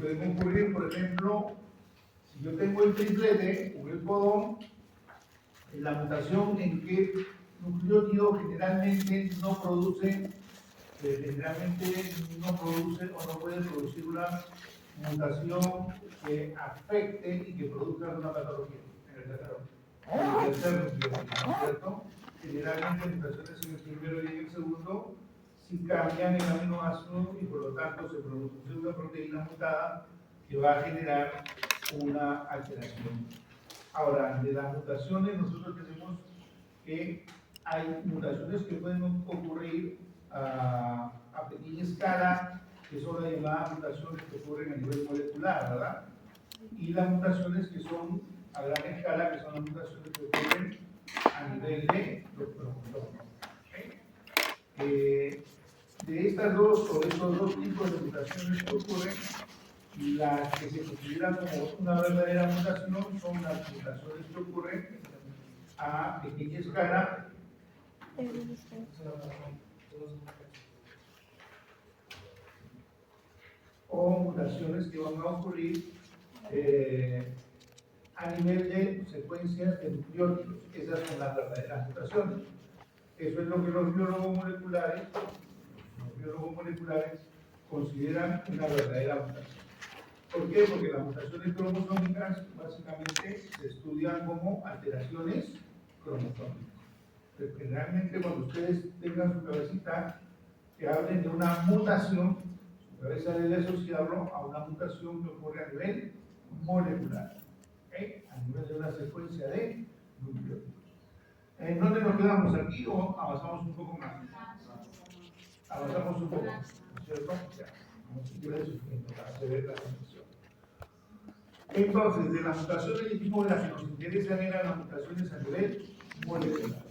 pueden ocurrir, por ejemplo, si yo tengo el triplete o el codón, la mutación en que nucleótido generalmente no produce o no puede producir una mutación que afecte y que produzca una patología en el tercer nucleótido, ¿no es cierto? Generalmente mutaciones en el primero y en el segundo si cambian el aminoácido y por lo tanto se produce una proteína mutada que va a generar una alteración. Ahora, de las mutaciones nosotros tenemos que hay mutaciones que pueden ocurrir a pequeña escala, que son las llamadas mutaciones que ocurren a nivel molecular, ¿verdad? Y las mutaciones que son a gran escala, que son las mutaciones que ocurren a nivel de los cromosomas. ¿Okay? De estas dos, o de estos dos tipos de mutaciones que ocurren, las que se consideran como una verdadera mutación son las mutaciones que ocurren a pequeña escala o mutaciones que van a ocurrir a nivel de secuencias de nucleótidos. Esas son las verdaderas mutaciones. Eso es lo que los biólogos moleculares consideran una verdadera mutación. ¿Por qué? Porque las mutaciones cromosómicas básicamente se estudian como alteraciones cromosómicas. Pero generalmente cuando ustedes tengan su cabecita que hablen de una mutación, su cabeza debe asociarlo a una mutación que ocurre a nivel molecular, ¿okay? A nivel de una secuencia de nucleótidos. ¿En dónde nos quedamos aquí o avanzamos un poco más? Avanzamos un poco, ¿no es cierto? Ya, como si tuviera suficiente para hacer la sensación. Entonces, de las mutaciones de tipo de las que nos interesan eran las mutaciones a nivel molecular.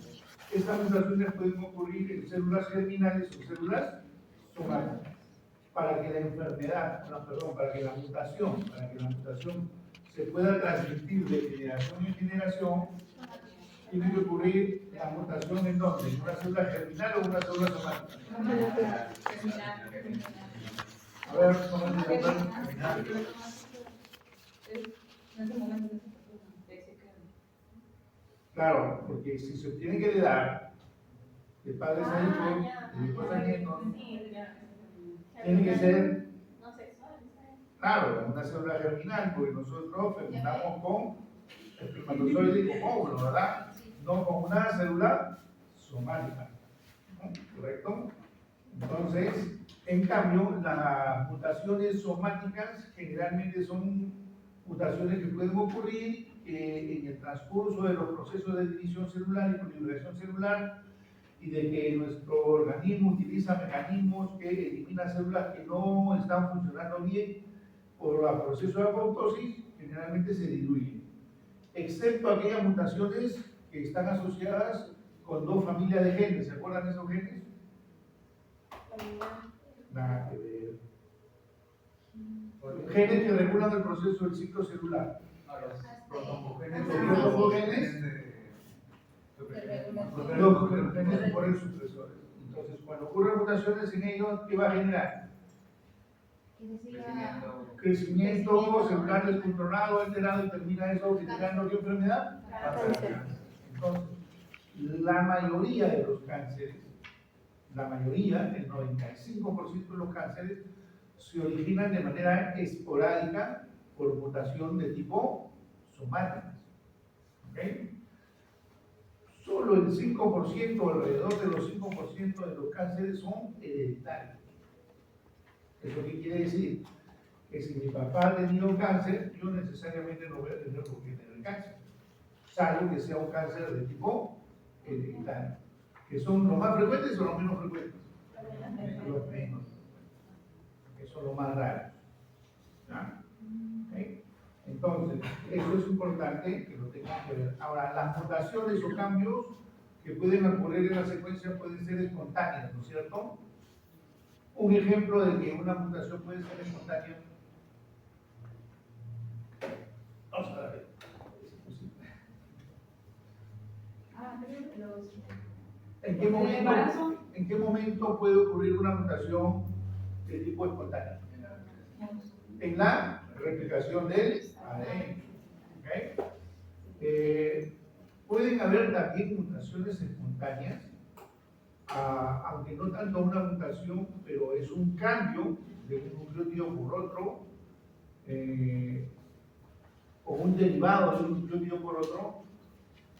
Estas mutaciones pueden ocurrir en células germinales o células somáticas. Para que la enfermedad, para que la mutación se pueda transmitir de generación en generación, tiene que ocurrir la mutación en dónde, en una célula germinal o una célula somática. A ver, ¿cómo se llama? Claro, porque si se tiene que heredar de padres a hijos, de hijos a nietos, tiene que ser, claro, una célula germinal, porque nosotros fermentamos con espermatozoide y con óvulo, ¿verdad? No con una célula somática, ¿no? ¿Correcto? Entonces, en cambio, las mutaciones somáticas generalmente son mutaciones que pueden ocurrir en el transcurso de los procesos de división celular y proliferación celular y de que nuestro organismo utiliza mecanismos que eliminan células que no están funcionando bien por el proceso de apoptosis, generalmente se diluyen, excepto aquellas mutaciones que están asociadas con dos familias de genes. ¿Se acuerdan de esos genes? Nada que ver. Genes que regulan el proceso del ciclo celular. Protogenes o biotogenes. Los genes por el supresores. Entonces, cuando ocurren mutaciones en ellos, ¿qué va a generar? Crecimiento celular descontrolado, alterado, y termina eso generando ¿qué enfermedad? Entonces, la mayoría de los cánceres, el 95% de los cánceres, se originan de manera esporádica por mutación de tipo somática. ¿Okay? Solo el 5%, alrededor de los 5% de los cánceres son hereditarios. ¿Eso qué quiere decir? Que si mi papá ha tenido cáncer, yo necesariamente no voy a tener por qué tener cáncer, salvo que sea un cáncer de tipo hereditario. ¿Que son los más frecuentes o los menos frecuentes? Los menos. Que son los más raros. ¿Ah? ¿Okay? Entonces, eso es importante que lo tengan que ver. Ahora, las mutaciones o cambios que pueden ocurrir en la secuencia pueden ser espontáneas, ¿no es cierto? Un ejemplo de que una mutación puede ser espontánea. Vamos a ver. ¿En qué momento puede ocurrir una mutación de tipo espontáneo? en la replicación del ADN. ¿Okay? Pueden haber también mutaciones espontáneas, aunque no tanto una mutación, pero es un cambio de un nucleótido por otro, o un derivado de un nucleótido por otro,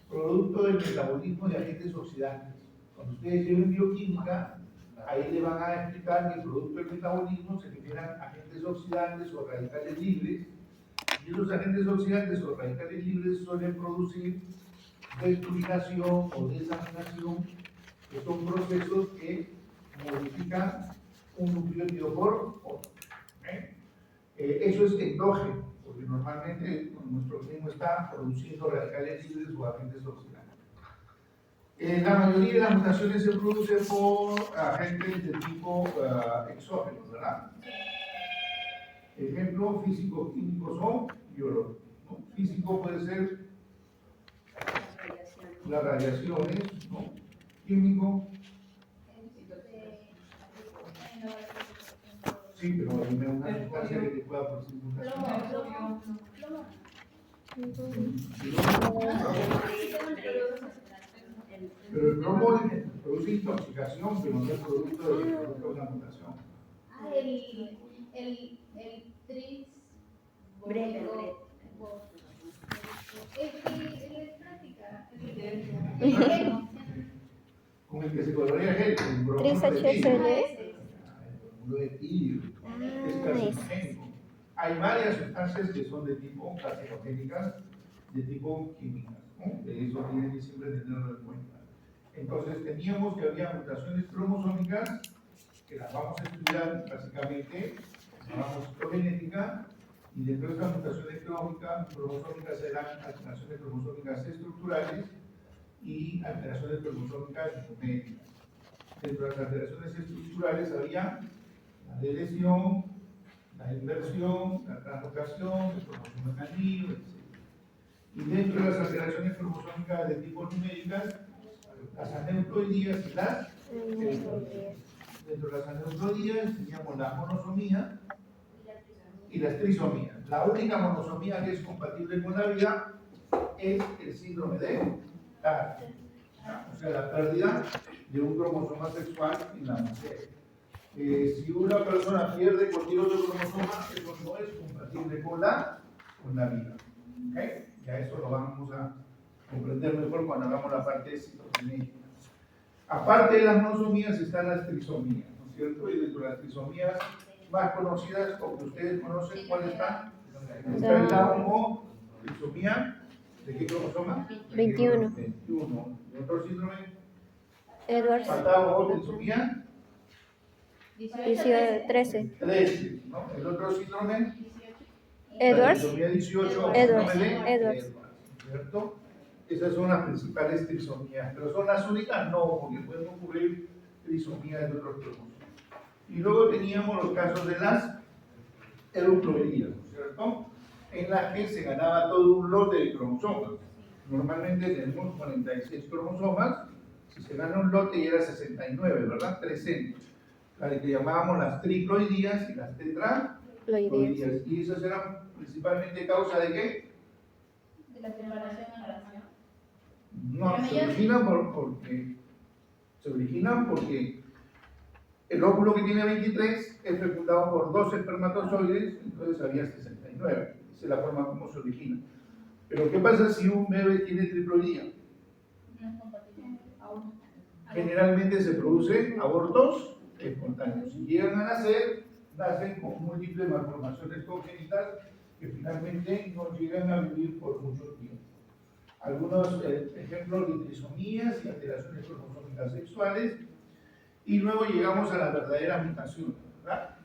producto del metabolismo de agentes oxidantes. Cuando ustedes lleven bioquímica, ahí le van a explicar que producto del metabolismo se generan agentes oxidantes o radicales libres, y esos agentes oxidantes o radicales libres suelen producir desflugilación o desaminación, que son procesos que modifican un nucleótido por otro. ¿Okay? Eso es endógeno, porque normalmente nuestro organismo está produciendo radicales libres o agentes oxidantes. La mayoría de las mutaciones se producen por agentes de tipo exógeno, ¿verdad? Ejemplo, físico-químicos o biológicos, ¿no? Físico puede ser las radiaciones, ¿no? Químico. Sí, pero dime una sustancia que te pueda producir mutación. Pero el plomo produce intoxicación, pero no es producto de una mutación. El tris. Con el que se colorea gel, el bromuro Tris de HCl. el bromuro de tirio, es carcinogénico. Hay varias sustancias que son de tipo carcinogénicas, de tipo químicas, ¿no? De eso tienen que siempre tenerlo en cuenta. Entonces teníamos que había mutaciones cromosómicas, que las vamos a estudiar básicamente, llamamos citogenética, y dentro de estas mutaciones cromosómicas serán alteraciones cromosómicas estructurales y alteraciones cromosómicas numéricas. Dentro de las alteraciones estructurales había la deleción, la inversión, la translocación, el cromosoma canino, etc. Y dentro de las alteraciones cromosómicas de tipo numéricas, las aneuploidías y las eriploidías. Dentro de las aneuploidías teníamos la monosomía y las trisomías. La única monosomía que es compatible con la vida es el síndrome de Target, o sea, la pérdida de un cromosoma sexual en la mujer. Si una persona pierde cualquier otro cromosoma, eso no es compatible con la vida. ¿Okay? Ya eso lo vamos a comprender mejor cuando hagamos la parte citogenética. Aparte de las monosomías están las trisomías, ¿no es cierto? Y dentro de las trisomías más conocidas, o que ustedes conocen, ¿cuál está? Está la homotrisomía. ¿De qué cromosoma? 21. 21. ¿Y otro síndrome? Edwards. Faltaba homotrisomía. 13. 13, ¿no? El otro síndrome. Edwards. Trisomía 18. Edwards. Síndrome de Edwards. ¿cierto? Esas son las principales trisomías, pero son las únicas, no, porque pueden ocurrir trisomías de otros cromosomas. Y luego teníamos los casos de las euploidías, ¿no es cierto? En las que se ganaba todo un lote de cromosomas. Normalmente tenemos 46 cromosomas, si se gana un lote ya era 69, ¿verdad? 300. Las que llamábamos las triploidías y las tetraploidías. Y esas eran principalmente causa de ¿qué? De la separación en relación. No, se originan porque el óvulo que tiene 23 es fecundado por 2 espermatozoides, entonces había 69. Esa es la forma como se origina. Pero ¿qué pasa si un bebé tiene triploidía? No es compatible. Aún. Generalmente se producen abortos espontáneos. Si llegan a nacer, nacen con múltiples malformaciones congénitas que finalmente no llegan a vivir por mucho tiempo. Algunos ejemplos de trisomías y alteraciones cromosómicas sexuales, y luego llegamos a las verdaderas mutaciones, ¿verdad?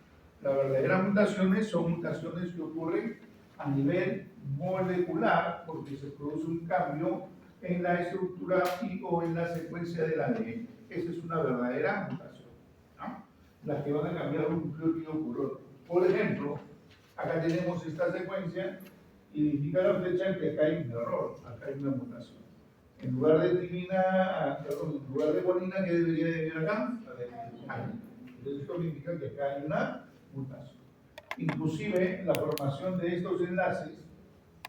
Las verdaderas mutaciones son mutaciones que ocurren a nivel molecular porque se produce un cambio en la estructura o en la secuencia del ADN. Esa es una verdadera mutación, ¿no? Las que van a cambiar un nucleótido por otro. Por ejemplo, acá tenemos esta secuencia y indica la flecha en que acá hay un error, acá hay una mutación. En lugar de timina, perdón, en lugar de guanina, ¿qué debería de venir acá? Entonces esto me indica que acá hay una mutación. Inclusive la formación de estos enlaces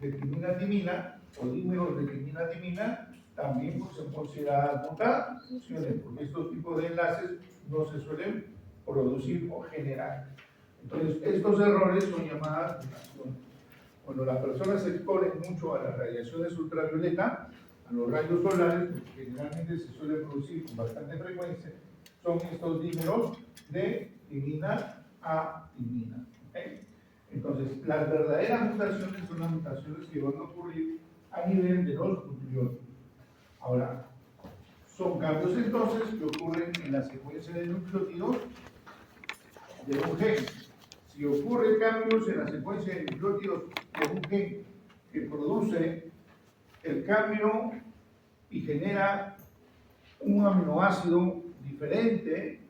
de timina-timina o dímeros de timina-timina también pues, son consideradas mutaciones, porque estos tipos de enlaces no se suelen producir o generar. Entonces, estos errores son llamadas mutaciones. Cuando las personas se exponen mucho a las radiaciones ultravioleta, a los rayos solares, que generalmente se suele producir con bastante frecuencia, son estos dímeros de timina a timina. ¿Okay? Entonces, las verdaderas mutaciones son las mutaciones que van a ocurrir a nivel de los nucleótidos. Ahora, son cambios entonces que ocurren en la secuencia de nucleótidos de un gen. Si ocurren cambios en la secuencia de nucleótidos de un gen que produce el cambio y genera un aminoácido diferente,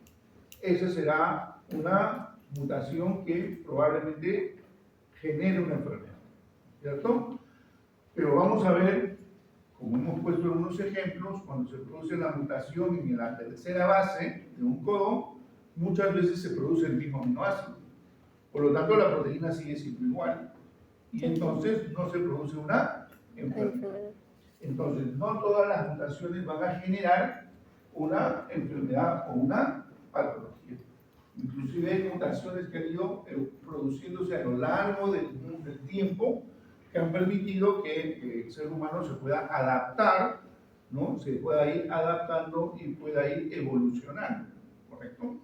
esa será una mutación que probablemente genere una enfermedad, ¿cierto? Pero vamos a ver, como hemos puesto en unos ejemplos, cuando se produce la mutación en la tercera base de un codón, muchas veces se produce el mismo aminoácido. Por lo tanto, la proteína sigue siendo igual. Y entonces no se produce una enfermedad. Entonces, no todas las mutaciones van a generar una enfermedad o una patología. Inclusive hay mutaciones que han ido produciéndose a lo largo del tiempo que han permitido que el ser humano se pueda adaptar, ¿no? Se pueda ir adaptando y pueda ir evolucionando, ¿correcto?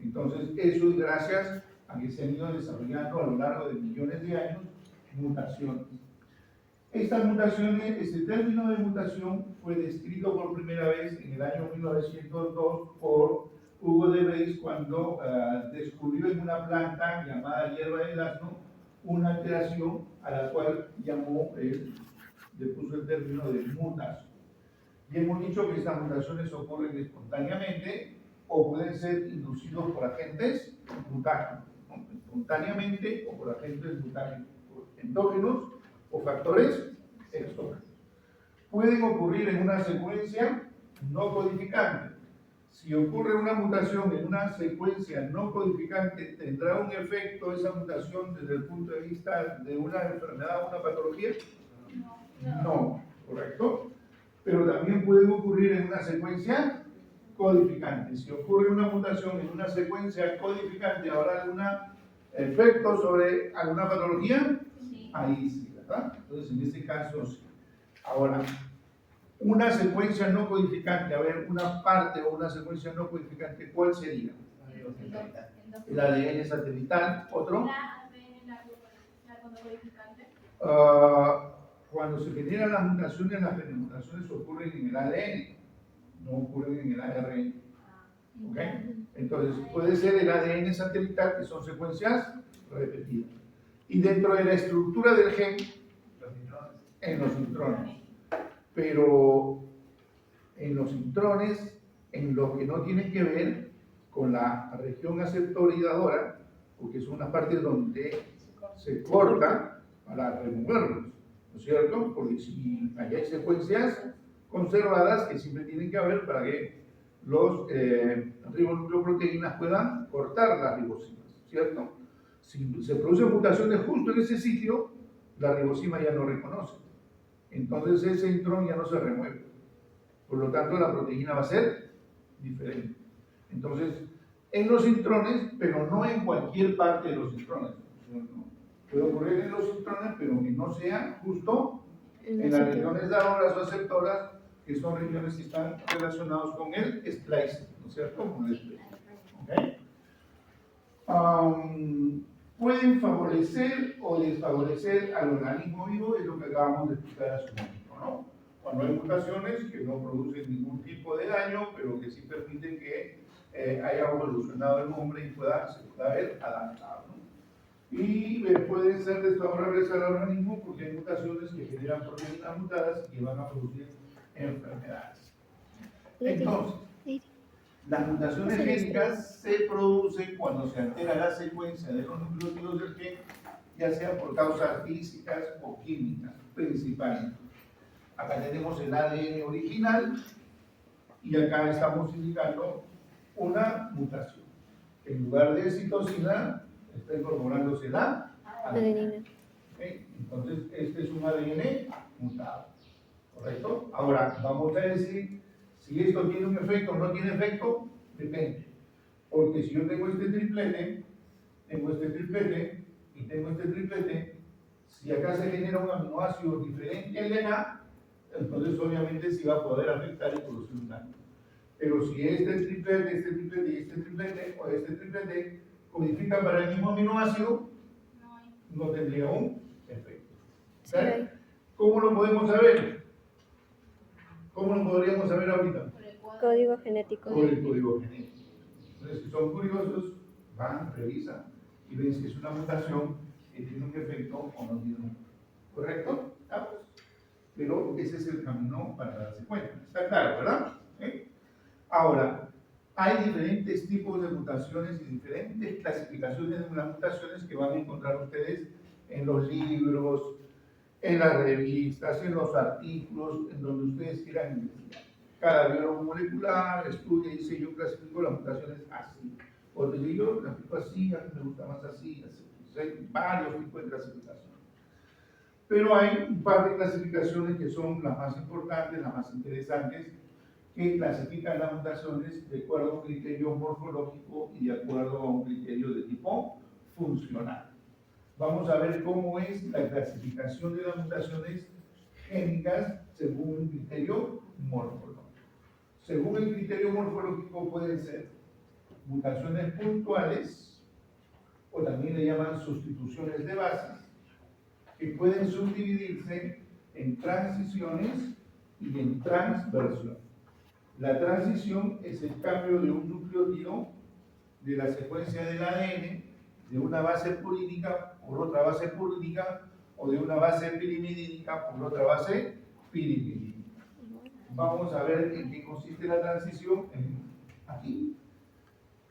Entonces, eso es gracias a que se han ido desarrollando a lo largo de millones de años mutaciones. Estas mutaciones, este término de mutación fue descrito por primera vez en el año 1902 por Hugo de Vries cuando descubrió en una planta llamada hierba de durazno una alteración a la cual le puso el término de mutación. Y hemos dicho que estas mutaciones ocurren espontáneamente o pueden ser inducidos por agentes mutágenos, ¿no? Espontáneamente o por agentes mutágenos, endógenos o factores exógenos. Pueden ocurrir en una secuencia no codificante. Si ocurre una mutación en una secuencia no codificante, ¿tendrá un efecto esa mutación desde el punto de vista de una enfermedad o una patología? No, ¿correcto? Pero también puede ocurrir en una secuencia codificante. Si ocurre una mutación en una secuencia codificante, ¿habrá algún efecto sobre alguna patología? Sí. Ahí sí, ¿verdad? Entonces, en este caso sí. Ahora, una secuencia no codificante, a ver, una parte o una secuencia no codificante, ¿cuál sería? El ADN satelital, ¿otro? Cuando se generan las mutaciones ocurren en el ADN, no ocurren en el ARN. ¿Ok? Entonces, puede ser el ADN satelital, que son secuencias repetidas. Y dentro de la estructura del gen, en los intrones. Pero en los intrones, en lo que no tienen que ver con la región aceptora y dadora, porque son unas partes donde se corta para removerlos, ¿no es cierto? Porque si allá hay secuencias conservadas que siempre tienen que haber para que los ribonucleoproteínas puedan cortar las ribosimas, ¿cierto? Si se producen mutaciones justo en ese sitio, la ribosima ya no reconoce. Entonces ese intrón ya no se remueve. Por lo tanto, la proteína va a ser diferente. Entonces, en los intrones, pero no en cualquier parte de los intrones. Puede ocurrir en los intrones, pero que no sea justo en las regiones dadoras o aceptoras, que son regiones que están relacionadas con el splicing, ¿no es cierto? Con el splicing. ¿Okay? Pueden favorecer o desfavorecer al organismo vivo, es lo que acabamos de explicar hace un momento, ¿no? Cuando hay mutaciones que no producen ningún tipo de daño, pero que sí permiten que haya evolucionado el hombre y se pueda ver adaptado, ¿no? Y pueden ser desfavorables al organismo porque hay mutaciones que generan proteínas mutadas y que van a producir enfermedades. Entonces, las mutaciones génicas se producen cuando se altera la secuencia de los nucleótidos del gen, ya sea por causas físicas o químicas, principalmente. Acá tenemos el ADN original y acá estamos indicando una mutación. En lugar de citosina, está incorporándose la Adenina. ¿ok? Entonces, este es un ADN mutado, ¿correcto? Ahora, vamos a decir si esto tiene un efecto o no tiene efecto, depende. Porque si yo tengo este triplete y tengo este triplete, si acá se genera un aminoácido diferente al de A, entonces obviamente sí va a poder afectar y producir un daño. Pero si este triplete y este triplete o este triplete codifican para el mismo aminoácido, no tendría un efecto. Sí, ¿Ok? hay. ¿Cómo lo podemos saber? ¿Cómo lo podríamos saber ahorita? Por el cuadro. Código genético. Por el código genético. Entonces, si son curiosos, van, revisan y ven si es una mutación que tiene un efecto o no tiene un efecto. ¿Correcto? Ah, pues. Pero ese es el camino para darse cuenta. Está claro, ¿verdad? ¿Sí? Ahora, hay diferentes tipos de mutaciones y diferentes clasificaciones de las mutaciones que van a encontrar ustedes en los libros, en las revistas, en los artículos, en donde ustedes quieran investigar. Cada biólogo molecular estudia y dice, yo clasifico las mutaciones así. O dice, yo clasifico así, a mí me gusta más así, así. Entonces, hay varios tipos de clasificación. Pero hay un par de clasificaciones que son las más importantes, las más interesantes, que clasifican las mutaciones de acuerdo a un criterio morfológico y de acuerdo a un criterio de tipo funcional. Vamos a ver cómo es la clasificación de las mutaciones génicas según un criterio morfológico. Según el criterio morfológico pueden ser mutaciones puntuales, o también le llaman sustituciones de bases, que pueden subdividirse en transiciones y en transversión. La transición es el cambio de un nucleótido de la secuencia del ADN de una base purídica por otra base purídica o de una base pirimidínica por otra base pirimidínica. Vamos a ver en qué consiste la transición aquí.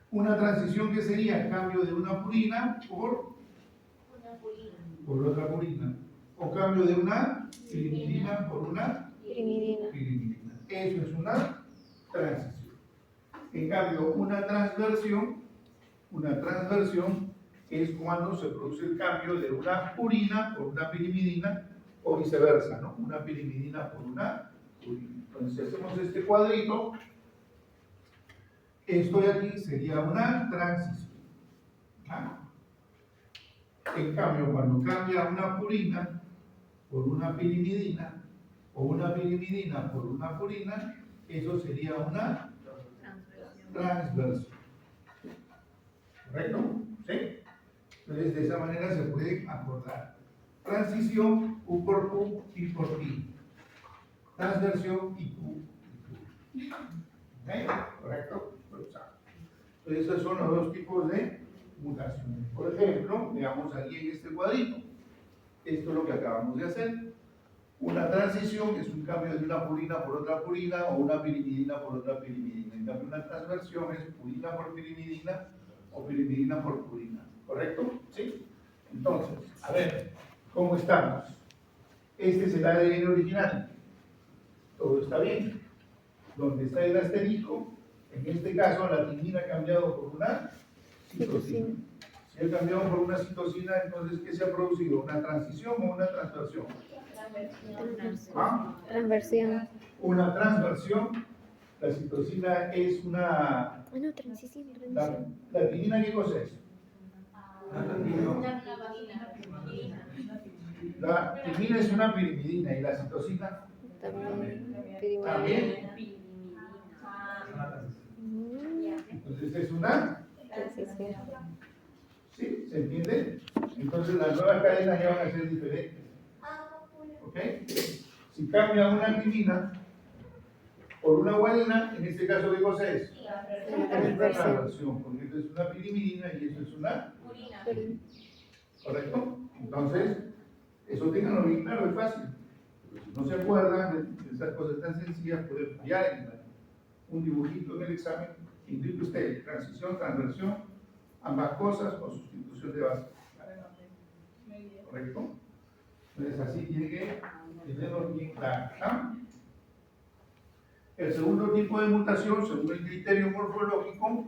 Una transición que sería el cambio de una purina por otra purina, o cambio de una pirimidina por una Pirimidina. pirimidina. Eso es una transición. En cambio, una transversión es cuando se produce el cambio de una purina por una pirimidina o viceversa, ¿no? Una pirimidina por una purina. Entonces, si hacemos este cuadrito, esto de aquí sería una transición. ¿Ah? En cambio, cuando cambia una purina por una pirimidina o una pirimidina por una purina, eso sería una transversión. ¿Correcto? ¿Sí? Entonces, de esa manera se puede acordar. Transición, U por Q, I por I. Transversión, IQ, IQ. ¿Ok? ¿Correcto? Entonces, esos son los dos tipos de mutaciones. Por ejemplo, veamos aquí en este cuadrito. Esto es lo que acabamos de hacer. Una transición es un cambio de una purina por otra purina o una pirimidina por otra pirimidina. En cambio, una transversión es purina por pirimidina o pirimidina por purina. ¿Correcto? ¿Sí? Entonces, a ver, ¿cómo estamos? Este es el ADN original. Todo está bien. Donde está el asterisco, en este caso la timina ha cambiado por una citosina. Si ha cambiado por una citosina, entonces ¿qué se ha producido? ¿Una transición o una transversión? ¿Ah? Transversión. Una transversión. La citosina es una... Ah, no, transición. ¿La timina qué cosa es? La timina es una pirimidina y la citosina También. también. Mm, Entonces es una... transición. ¿Sí? ¿Se entiende? Entonces las nuevas cadenas ya van a ser diferentes. ¿Ok? Si cambia una timina por una guanina, en este caso, ¿qué cosa es? Es una transversión, porque esto es una pirimidina y esto es una... Purina. ¿Correcto? Entonces, eso ténganlo bien claro, es fácil. Pero si no se acuerdan de esas cosas tan sencillas, puede fallar en un dibujito en el examen. Indique usted transición, transversión, ambas cosas o sustitución de base. ¿Correcto? Entonces, así tiene que tenerlo bien claro. ¿Ah? El segundo tipo de mutación, según el criterio morfológico,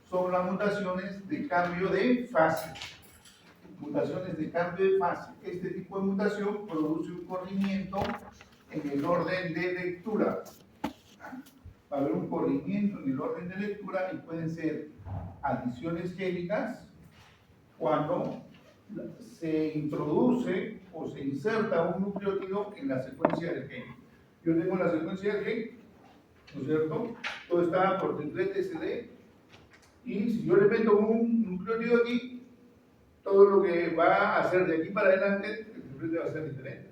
son las mutaciones de cambio de fase. mutaciones de cambio de fase. Este tipo de mutación produce un corrimiento en el orden de lectura. Va a haber un corrimiento en el orden de lectura y pueden ser adiciones génicas cuando se introduce o se inserta un nucleótido en la secuencia del gen. Yo tengo la secuencia del gen, ¿no es cierto? Todo está por triplete SD, y si yo le meto un nucleótido aquí, todo lo que va a hacer de aquí para adelante, el triplete va a ser diferente.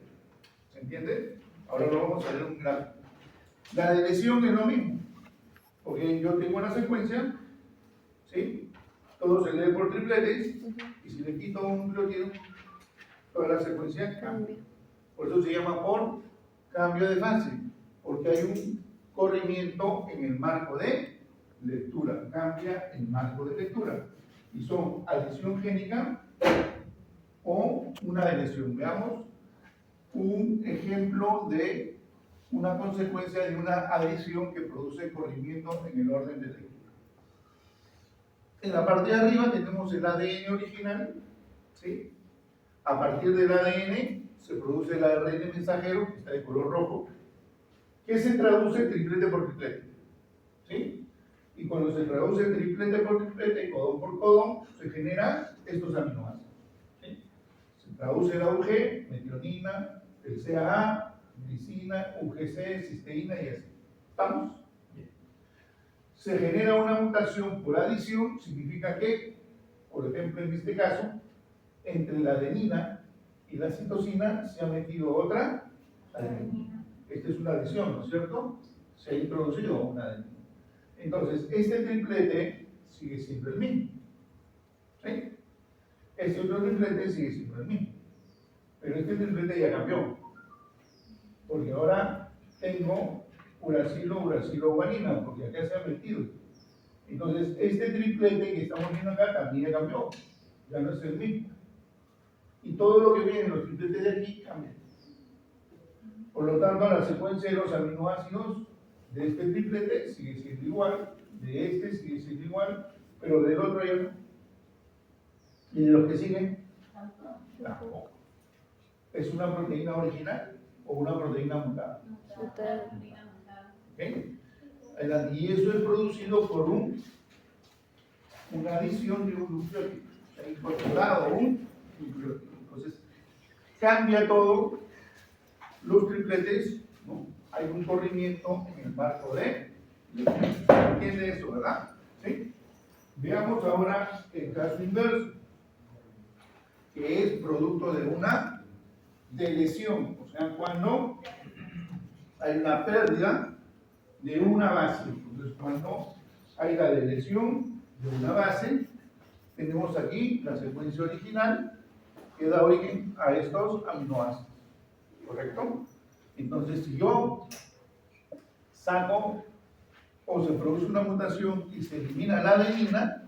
¿Se entiende? Ahora lo vamos a ver en un gráfico. La deleción es lo mismo, porque yo tengo una secuencia, ¿sí? Todo se lee por tripletes, y si le quito un nucleótido, toda la secuencia cambia. Por eso se llama por cambio de fase, porque hay un corrimiento en el marco de lectura, cambia el marco de lectura, y son adición génica o una deleción. Veamos un ejemplo de una consecuencia de una adición que produce corrimiento en el orden de lectura. En la parte de arriba tenemos el ADN original, ¿sí? A partir del ADN se produce el ARN mensajero, que está de color rojo, que se traduce triplete por triplete, ¿sí? Y cuando se traduce triplete por triplete, codón por codón, se generan estos aminoácidos, ¿sí? Se traduce la UG, metionina, el CAA, glicina, UGC, cisteína y así. ¿Estamos? Bien. Se genera una mutación por adición, significa que, por ejemplo, en este caso, entre la adenina y la citosina se ha metido otra adenina. Esta es una adición, ¿no es cierto? Se ha introducido una adenina. Entonces, este triplete sigue siendo el mismo, ¿sí? Este otro triplete sigue siendo el mismo. Pero este triplete ya cambió, porque ahora tengo uracilo, guanina, porque acá se ha metido. Entonces, este triplete que estamos viendo acá también ya cambió, ya no es el mismo. Y todo lo que viene en los tripletes de aquí cambia. Por lo tanto, la secuencia de los aminoácidos de este triplete sigue siendo igual, de este sigue siendo igual, pero del otro ya no. Y de los que siguen, tampoco. ¿Es una proteína original o una proteína mutada? Mutada. ¿Okay? Y eso es producido por una adición de un nucleótido. Se ha incorporado un nucleótido. Entonces, cambia todo. Los tripletes, ¿no? Hay un corrimiento en el marco de... ¿Entiende eso, verdad? ¿Sí? Veamos ahora el caso inverso, que es producto de una deleción, o sea, cuando hay una pérdida de una base. Entonces, cuando hay la deleción de una base, tenemos aquí la secuencia original que da origen a estos aminoácidos, ¿correcto? Entonces, si yo saco o se produce una mutación y se elimina la adenina,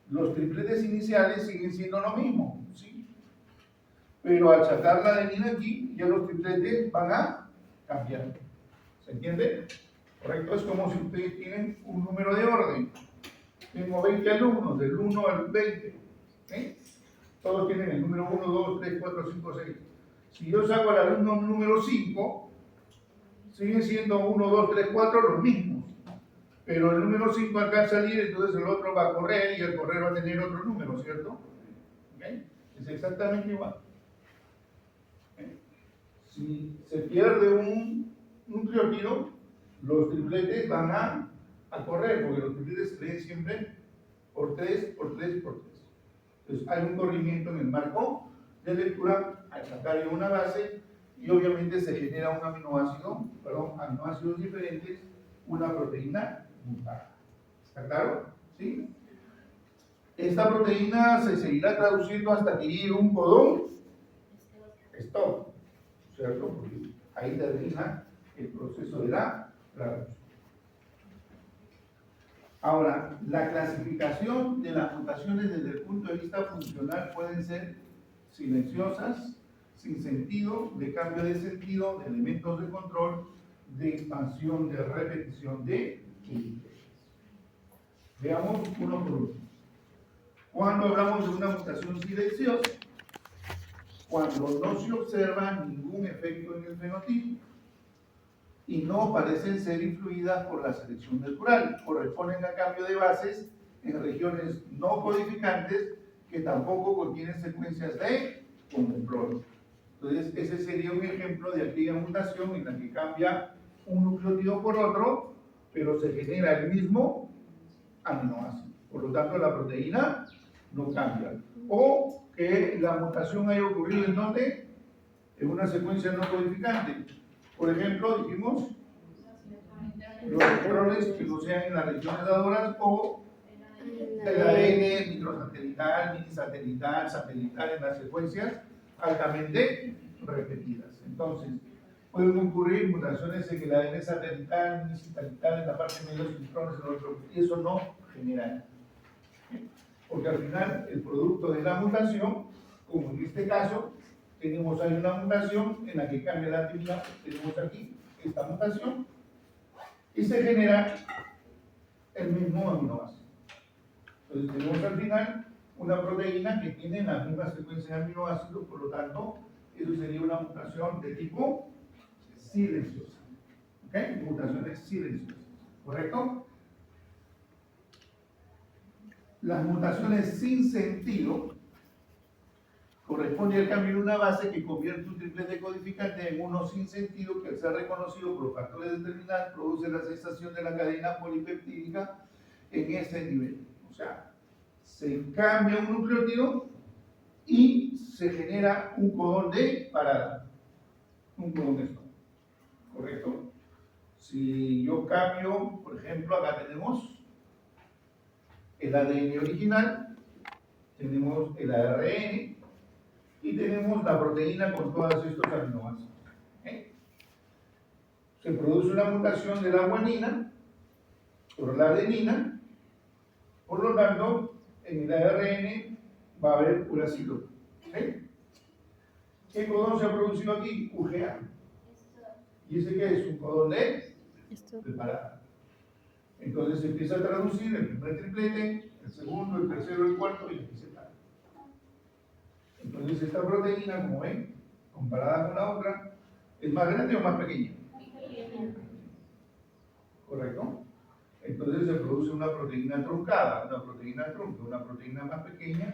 los tripletes iniciales siguen siendo lo mismo, ¿sí? Pero al sacar la adenina aquí, ya los tripletes van a cambiar. ¿Se entiende? ¿Correcto? Es como si ustedes tienen un número de orden. Tengo 20 alumnos, del 1 al 20. ¿Sí? Todos tienen el número 1, 2, 3, 4, 5, 6. Si yo saco al alumno número 5, siguen siendo 1, 2, 3, 4 los mismos. Pero el número 5 alcanza a salir, entonces el otro va a correr y el correr va a tener otro número, ¿cierto? ¿Okay? Es exactamente igual. ¿Okay? Si se pierde un nucleótido, los tripletes van a correr, porque los tripletes se leen siempre por 3, por 3 y por 3. Entonces hay un corrimiento en el marco de lectura al sacar yo una base y obviamente se genera un aminoácidos diferentes, una proteína mutada. ¿Está claro? ¿Sí? Esta proteína se seguirá traduciendo hasta que llegue un codón stop, ¿cierto? Porque ahí termina el proceso de la traducción. Ahora, la clasificación de las mutaciones desde el punto de vista funcional pueden ser silenciosas, sin sentido, de cambio de sentido, de elementos de control, de expansión, de repetición, de... Veamos uno por uno. Cuando hablamos de una mutación silenciosa, cuando no se observa ningún efecto en el fenotipo y no parecen ser influidas por la selección natural, corresponden a cambio de bases en regiones no codificantes que tampoco contienen secuencias de control. Entonces, ese sería un ejemplo de aquella mutación en la que cambia un nucleótido por otro, pero se genera el mismo aminoácido. Por lo tanto, la proteína no cambia. O que la mutación haya ocurrido en donde, en una secuencia no codificante. Por ejemplo, dijimos los electrones que no sean en las regiones dadoras o el ADN microsatelital, minisatelital, satelital en las secuencias altamente repetidas. Entonces, pueden ocurrir mutaciones en el ADN satelital, minisatelital, en la parte de los electrones, en el otro, y eso no genera nada. Porque al final, el producto de la mutación, como en este caso, tenemos ahí una mutación en la que cambia la actividad, tenemos aquí esta mutación, y se genera el mismo aminoácido. Entonces tenemos al final una proteína que tiene la misma secuencia de aminoácidos, por lo tanto, eso sería una mutación de tipo silenciosa. ¿Ok? Mutaciones silenciosas. ¿Correcto? Las mutaciones sin sentido corresponde al cambio de una base que convierte un triplete codificante en uno sin sentido que al ser reconocido por factores determinantes produce la cesación de la cadena polipeptídica en ese nivel. O sea, se cambia un nucleótido y se genera un codón de parada, un codón de stop. ¿Correcto? Si yo cambio, por ejemplo, acá tenemos el ADN original, tenemos el ARN y tenemos la proteína con todos estos aminoácidos. ¿Okay? Se produce una mutación de la guanina por la adenina, por lo tanto, en el ARN va a haber uracilo. ¿Okay? ¿Qué codón se ha producido aquí? UGA. ¿Y ese qué es? Un codón de parada. Entonces se empieza a traducir el primer triplete, el segundo, el tercero, el cuarto y aquí se para. Entonces esta proteína, como ven, comparada con la otra, ¿es más grande o más pequeña? ¿Correcto? Entonces se produce una proteína truncada, una proteína trunca, una proteína más pequeña,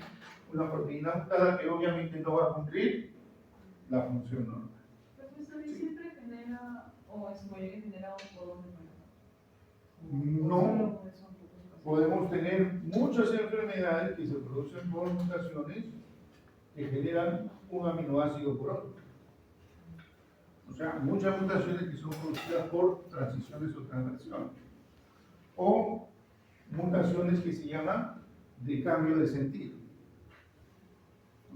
una proteína mutada que obviamente no va a cumplir la función normal. Profesor, ¿y siempre genera o es muy que genera un codón de parada? No, podemos tener muchas enfermedades que se producen por mutaciones que generan un aminoácido por otro. O sea, muchas mutaciones que son producidas por transiciones o transversiones. O mutaciones que se llaman de cambio de sentido.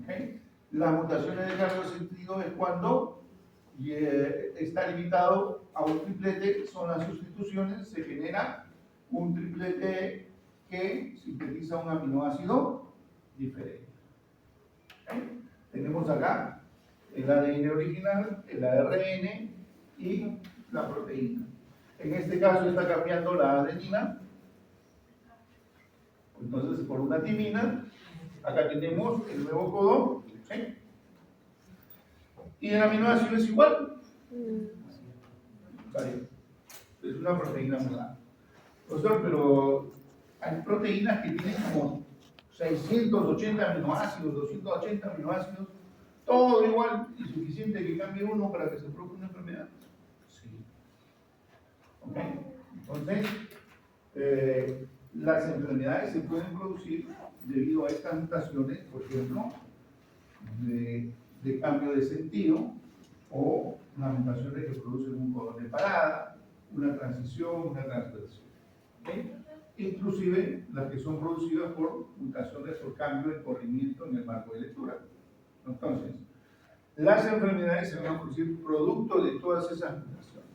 ¿Okay? Las mutaciones de cambio de sentido es cuando está limitado a un triplete, son las sustituciones, se genera un triplete que sintetiza un aminoácido diferente. ¿Okay? Tenemos acá el ADN original, el ARN y la proteína. En este caso está cambiando la adenina, entonces por una timina. Acá tenemos el nuevo codón, ¿sí? Y el aminoácido es igual. Es una proteína mudada. Profesor, pero hay proteínas que tienen como 680 aminoácidos, 280 aminoácidos, todo igual y suficiente que cambie uno para que se produzca una enfermedad. Sí. ¿Ok? Entonces, las enfermedades se pueden producir debido a estas mutaciones, por ejemplo, de cambio de sentido o las mutaciones que producen un codón de parada, una transición, una transversión. ¿Okay? Inclusive las que son producidas por mutaciones por cambio de corrimiento en el marco de lectura. Entonces, las enfermedades se van a producir producto de todas esas mutaciones.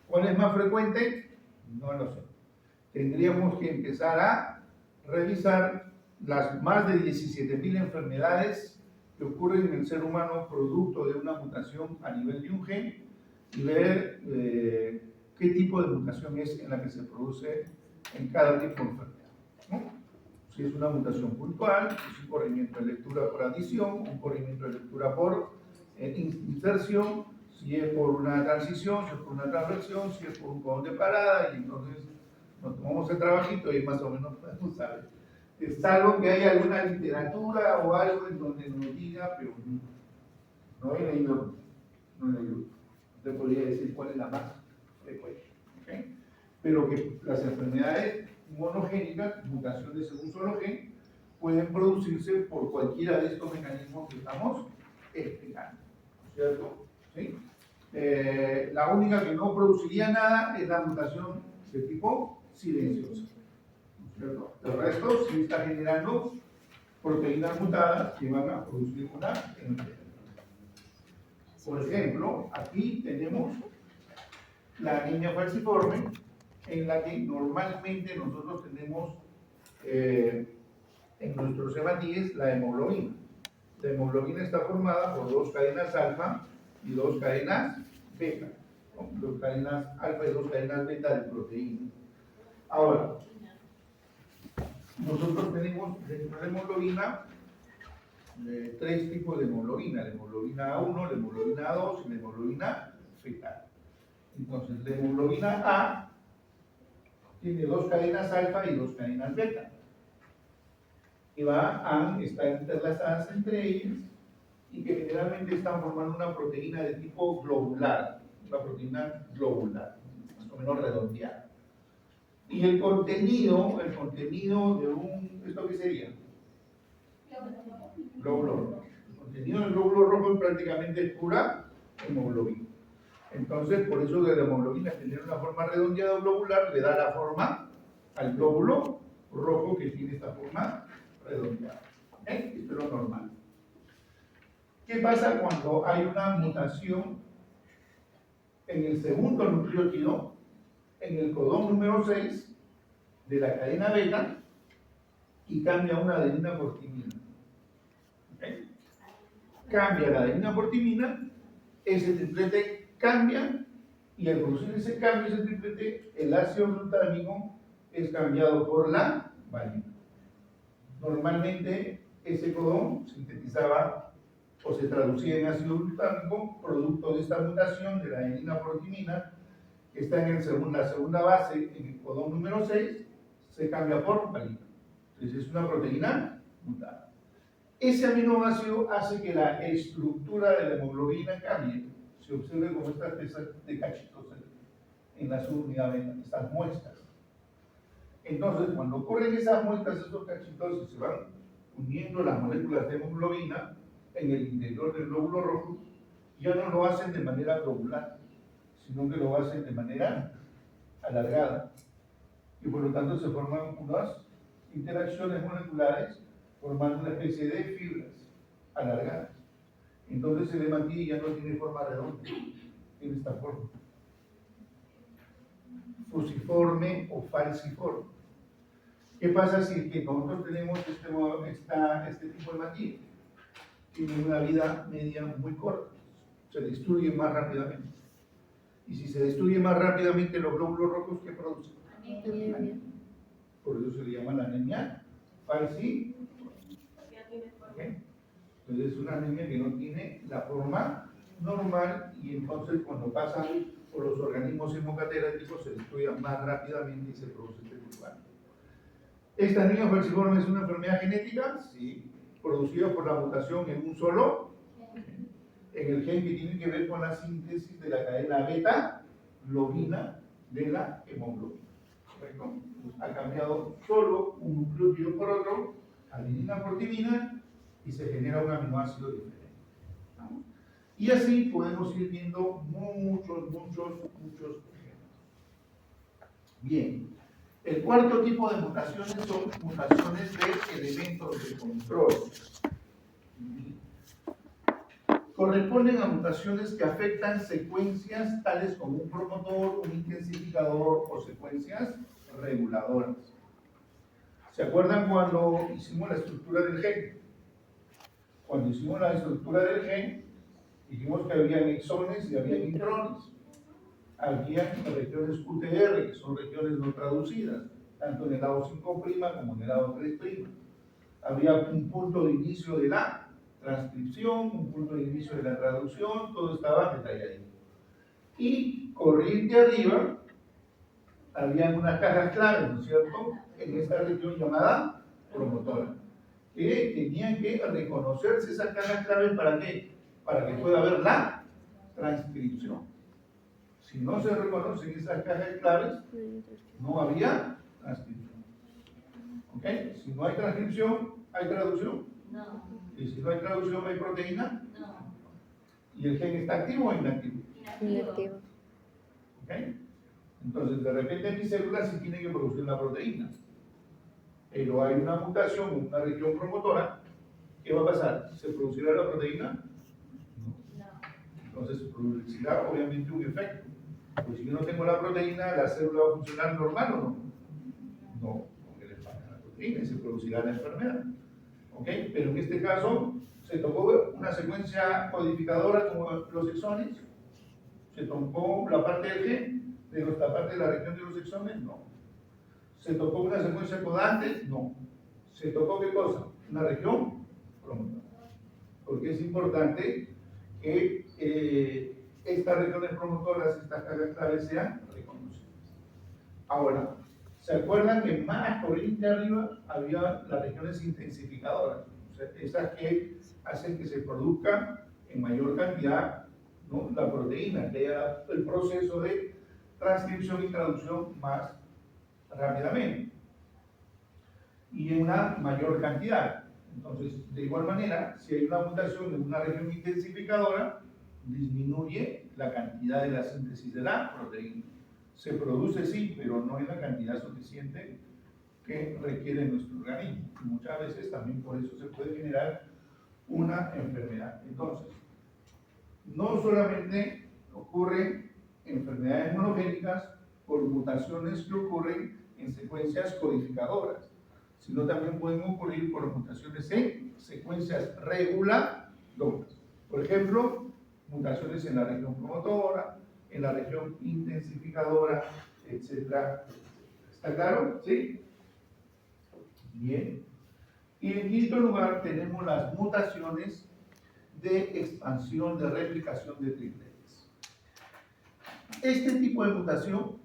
¿Cuál es más frecuente? No lo sé. Tendríamos que empezar a revisar las más de 17.000 enfermedades que ocurren en el ser humano producto de una mutación a nivel de un gen y ver qué tipo de mutación es en la que se produce en cada tipo de enfermedad, ¿no? Si es una mutación puntual, es un corrimiento de lectura por adición, un corrimiento de lectura por inserción, si es por una transición, si es por una transversión, si es por un codón de parada, y entonces nos tomamos el trabajito y más o menos podemos saber. Salvo que haya alguna literatura o algo en donde nos diga, pero no he leído, no he leído. Te podría decir cuál es la más frecuente. ¿Okay? Pero que las enfermedades monogénicas, mutaciones en un solo gen, pueden producirse por cualquiera de estos mecanismos que estamos explicando. ¿Cierto? ¿Sí? La única que no produciría nada es la mutación de tipo silenciosa. ¿Cierto? El resto sí está generando proteínas mutadas que van a producir una enfermedad. Por ejemplo, aquí tenemos la anemia falciforme, en la que normalmente nosotros tenemos en nuestros hematíes la hemoglobina. La hemoglobina está formada por dos cadenas alfa y dos cadenas beta, ¿no? Dos cadenas alfa y dos cadenas beta de proteína. Ahora, nosotros tenemos dentro de la hemoglobina tres tipos de hemoglobina: la hemoglobina A1, la hemoglobina A2 y la hemoglobina fetal. Entonces, la hemoglobina A tiene dos cadenas alfa y dos cadenas beta. Y están interlazadas entre ellas y que generalmente están formando una proteína de tipo globular, una proteína globular, más o menos redondeada. Y el contenido de un, ¿esto qué sería? Glóbulo rojo. El contenido del glóbulo rojo prácticamente es pura hemoglobina. Entonces, por eso de la hemoglobina tener una forma redondeada o globular le da la forma al glóbulo rojo que tiene esta forma redondeada. ¿Okay? Esto es lo normal. ¿Qué pasa cuando hay una mutación en el segundo nucleótido, en el codón número 6 de la cadena beta, y cambia una adenina por timina? ¿Okay? Cambia la adenina por timina, ese triplete cambia, y al producir ese cambio, ese triplete, el ácido glutámico es cambiado por la valina. Normalmente ese codón sintetizaba o se traducía en ácido glutámico, producto de esta mutación de la adenina por timina, que está en la segunda base, en el codón número 6, se cambia por valina. Entonces es una proteína mutada. Ese aminoácido hace que la estructura de la hemoglobina cambie. Se observe como estas piezas de cachitos en la subunidad beta, estas muestras. Entonces, cuando ocurren esas muestras, estos cachitos, y se van uniendo las moléculas de hemoglobina en el interior del glóbulo rojo, ya no lo hacen de manera globular, sino que lo hacen de manera alargada. Y por lo tanto se forman unas interacciones moleculares formando una especie de fibras alargadas. Entonces el hematí ya no tiene forma redonda, tiene esta forma. Fusiforme o falciforme. ¿Qué pasa si es que nosotros tenemos este tipo de hematí? Tiene una vida media muy corta, se destruye más rápidamente. Y si se destruye más rápidamente los glóbulos rojos, ¿qué producen? Anemia. Por eso se le llama la anemia falciforme. ¿Okay? Entonces es una anemia que no tiene la forma normal, y entonces cuando pasa por los organismos hemocatedráticos se destruyen más rápidamente y se produce este tipo de anemia. ¿Esta anemia falciforme es una enfermedad genética? Sí, producida por la mutación en un solo gen, en el gen que tiene que ver con la síntesis de la cadena beta globina de la hemoglobina. ¿Correcto? Ha cambiado solo un nucleótido por otro, adenina por timina, y se genera un aminoácido diferente. ¿No? Y así podemos ir viendo muchos ejemplos. Bien, el cuarto tipo de mutaciones son mutaciones de elementos de control. Corresponden a mutaciones que afectan secuencias tales como un promotor, un intensificador o secuencias reguladoras. ¿Se acuerdan cuando hicimos la estructura del gen? Cuando hicimos la estructura del gen, dijimos que había exones y había intrones. Había regiones QTR, que son regiones no traducidas, tanto en el lado 5' como en el lado 3'. Había un punto de inicio de la transcripción, un punto de inicio de la traducción, todo estaba detalladito. Y corriente arriba, había unas cajas claves, ¿no es cierto?, en esta región llamada promotora, que tenían que reconocerse esas cajas claves. ¿Para qué? Para que pueda haber la transcripción. Si no se reconocen esas cajas claves, no había transcripción. ¿Ok? Si no hay transcripción, ¿hay traducción? No. Y si no hay traducción, ¿hay proteína? No. ¿Y el gen está activo o inactivo? Inactivo. ¿Ok? Entonces, de repente mi célula sí tiene que producir la proteína, pero hay una mutación en una región promotora. ¿Qué va a pasar? ¿Se producirá la proteína? No. Entonces, se producirá obviamente un efecto. Pues si yo no tengo la proteína, ¿la célula va a funcionar normal o no? No, porque le falta la proteína y se producirá la enfermedad. ¿Ok? Pero en este caso, se tocó una secuencia codificadora como los exones, se tocó la parte del gen, de la parte de la región de los exones, no. ¿Se tocó una secuencia codante? No. ¿Se tocó qué cosa? Una región promotora. Porque es importante que estas regiones promotoras, estas cargas claves sean reconocidas. Ahora, ¿se acuerdan que más corriente arriba había las regiones intensificadoras? O sea, esas que hacen que se produzca en mayor cantidad, ¿no?, la proteína, que haya el proceso de transcripción y traducción más rápidamente y en una mayor cantidad. Entonces, de igual manera, si hay una mutación en una región intensificadora, disminuye la cantidad de la síntesis de la proteína. Se produce sí, pero no en la cantidad suficiente que requiere nuestro organismo. Y muchas veces también por eso se puede generar una enfermedad. Entonces, no solamente ocurren enfermedades monogénicas por mutaciones que ocurren en secuencias codificadoras, sino también pueden ocurrir por mutaciones en secuencias reguladoras. Por ejemplo, mutaciones en la región promotora, en la región intensificadora, etcétera. ¿Está claro? ¿Sí? Bien. Y en quinto lugar tenemos las mutaciones de expansión, de replicación de tripletes. Este tipo de mutación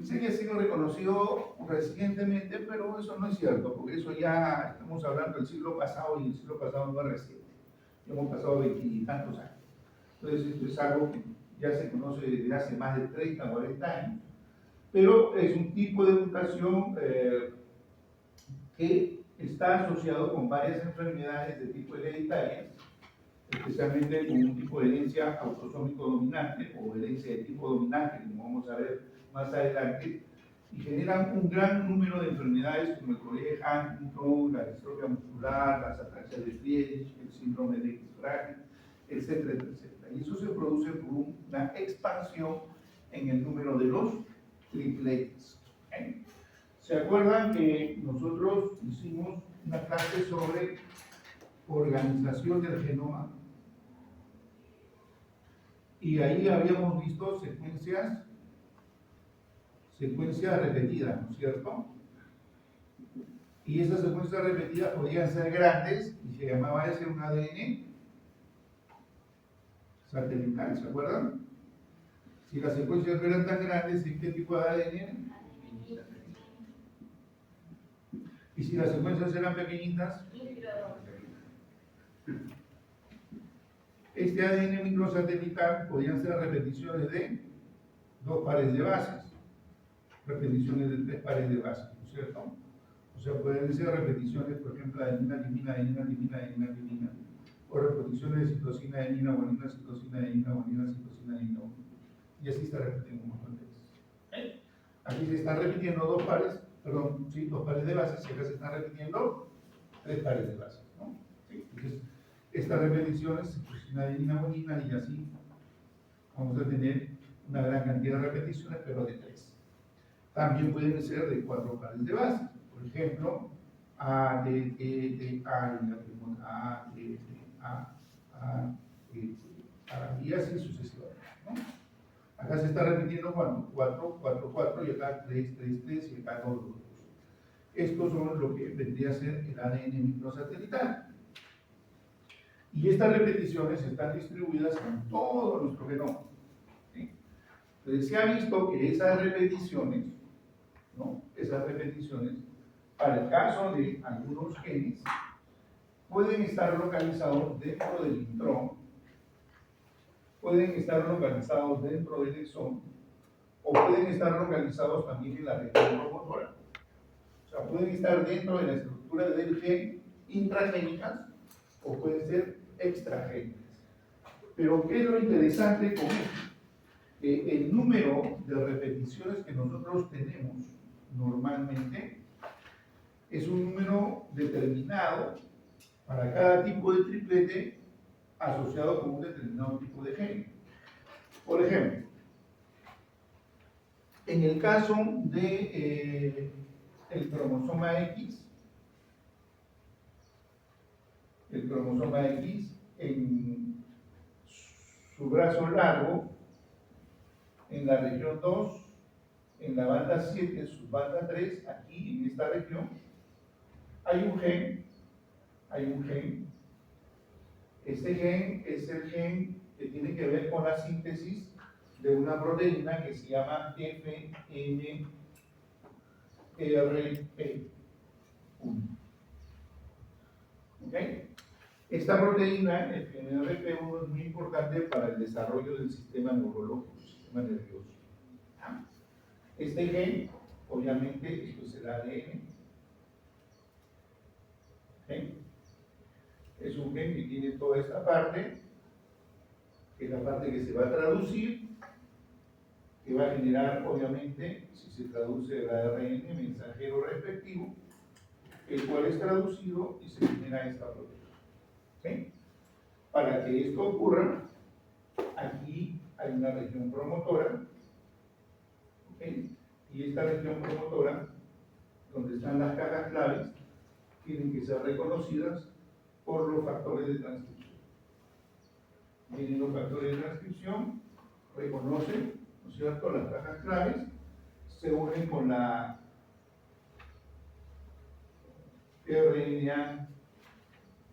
sé que ha sido reconocido recientemente, pero eso no es cierto, porque eso ya estamos hablando del siglo pasado y el siglo pasado no es reciente. Ya hemos pasado 20 y tantos años. Entonces esto es algo que ya se conoce desde hace más de 30 o 40 años, pero es un tipo de mutación que está asociado con varias enfermedades de tipo hereditarias, especialmente con un tipo de herencia autosómico dominante o herencia de tipo dominante, como vamos a ver más adelante, y generan un gran número de enfermedades como el colega de Huntington, la distrofia muscular, las atraxias de Friedrich, el síndrome de X frágil, etcétera, etcétera. Y eso se produce por una expansión en el número de los tripletes. ¿Okay? ¿Se acuerdan que nosotros hicimos una clase sobre organización del genoma? Y ahí habíamos visto secuencias repetidas, ¿no es cierto? Y esas secuencias repetidas podían ser grandes y se llamaba ese un ADN satelital, ¿se acuerdan? Si las secuencias no eran tan grandes, ¿en qué tipo de ADN? Y si las secuencias eran pequeñitas, este ADN microsatelital podían ser repeticiones de 2 pares de bases, repeticiones de 3 pares de bases, ¿no es cierto? O sea, pueden ser repeticiones, por ejemplo, de adenina, timina, adenina, timina, adenina, timina, o repeticiones de citosina, adenina, guanina, citosina, adenina, guanina, citosina, adenina, guanina. Y así se repiten un montón de veces. Aquí se están repitiendo 2 pares, perdón, sí, 2 pares de bases, y acá se están repitiendo 3 pares de bases, ¿no? ¿Sí? Entonces, estas repeticiones, citosina, adenina, guanina, y así vamos a tener una gran cantidad de repeticiones, pero de 3. También pueden ser de 4 pares de bases. Por ejemplo, A, D, E, D, A, y la primera A, D, D, A, D, A, y así sucesivamente, ¿no? Acá se está repitiendo cuando 4, 4, 4 y acá 3, 3, 3 y acá 2, 2, 2. Estos son lo que vendría a ser el ADN microsatelital. Y estas repeticiones están distribuidas en todo nuestro genoma. ¿Sí? Entonces se ha visto que esas repeticiones, ¿no? Esas repeticiones, para el caso de algunos genes, pueden estar localizados dentro del intrón, pueden estar localizados dentro del exón, o pueden estar localizados también en la región promotora. O sea, pueden estar dentro de la estructura del gen intragénicas o pueden ser extragénicas. Pero ¿qué es lo interesante con esto? Que el número de repeticiones que nosotros tenemos normalmente es un número determinado para cada tipo de triplete asociado con un determinado tipo de gen. Por ejemplo, en el caso de el cromosoma X, en su brazo largo, en la región 2, en la banda 7, subbanda 3, aquí en esta región, hay un gen. Este gen es el gen que tiene que ver con la síntesis de una proteína que se llama FNRP1. ¿Ok? Esta proteína, el FNRP1, es muy importante para el desarrollo del sistema neurológico, el sistema nervioso. Este gen, obviamente, esto es el ADN. ¿Ok? Es un gen que tiene toda esta parte, que es la parte que se va a traducir, que va a generar, obviamente, si se traduce el ARN mensajero respectivo, el cual es traducido y se genera esta proteína. ¿Sí? Para que esto ocurra, aquí hay una región promotora, ¿okay? Y esta región promotora, donde están las cajas claves, tienen que ser reconocidas por los factores de transcripción. Vienen los factores de transcripción, reconocen, ¿no es cierto?, las cajas claves, se unen con la RNA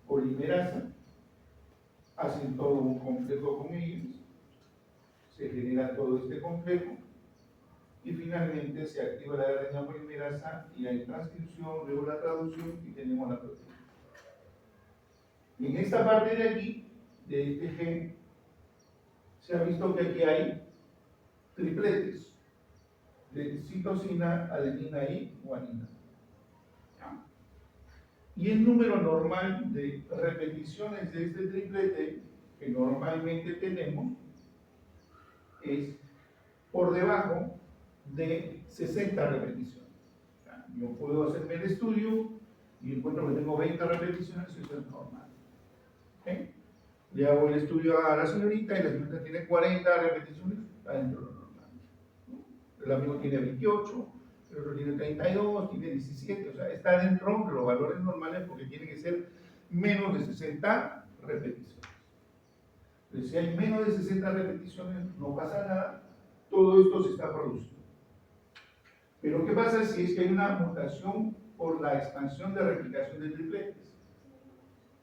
polimerasa, hacen todo un complejo con ellos, se genera todo este complejo y finalmente se activa la RNA polimerasa y hay transcripción, luego la traducción y tenemos la proteína. Y en esta parte de aquí, de este gen, se ha visto que aquí hay tripletes de citosina, adenina y guanina. Y el número normal de repeticiones de este triplete que normalmente tenemos es por debajo de 60 repeticiones. O sea, yo puedo hacerme el estudio y encuentro que tengo 20 repeticiones y eso es normal. ¿Okay? Le hago el estudio a la señorita y la señorita tiene 40 repeticiones, está dentro de lo normal. El amigo tiene 28, el otro tiene 32, tiene 17, o sea, está dentro de los valores normales porque tiene que ser menos de 60 repeticiones. Entonces, si hay menos de 60 repeticiones, no pasa nada, todo esto se está produciendo. Pero ¿qué pasa si es que hay una mutación por la expansión de replicación de tripletes?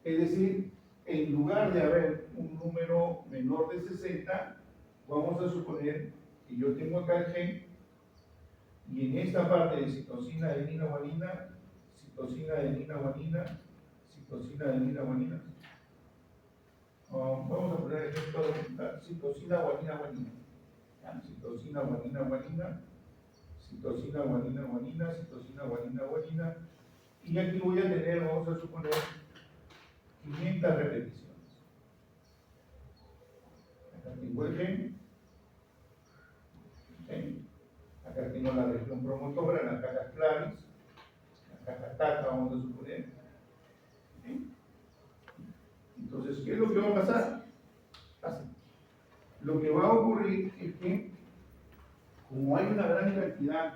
Es decir, en lugar de haber un número menor de 60, vamos a suponer que yo tengo acá el gen y en esta parte de citosina, adenina, guanina, citosina, adenina, guanina, citosina, adenina, guanina. Vamos a poner ejemplo de citosina, guanina, guanina. Citosina, guanina, guanina, citosina, guanina, guanina, citosina, guanina, guanina. Y aquí voy a tener, vamos a suponer, 500 repeticiones. Acá tengo el gen. Acá tengo la región promotora, las cajas claves, la caja tata, vamos a suponer. Entonces, ¿qué es lo que va a pasar? Así. Lo que va a ocurrir es que, como hay una gran cantidad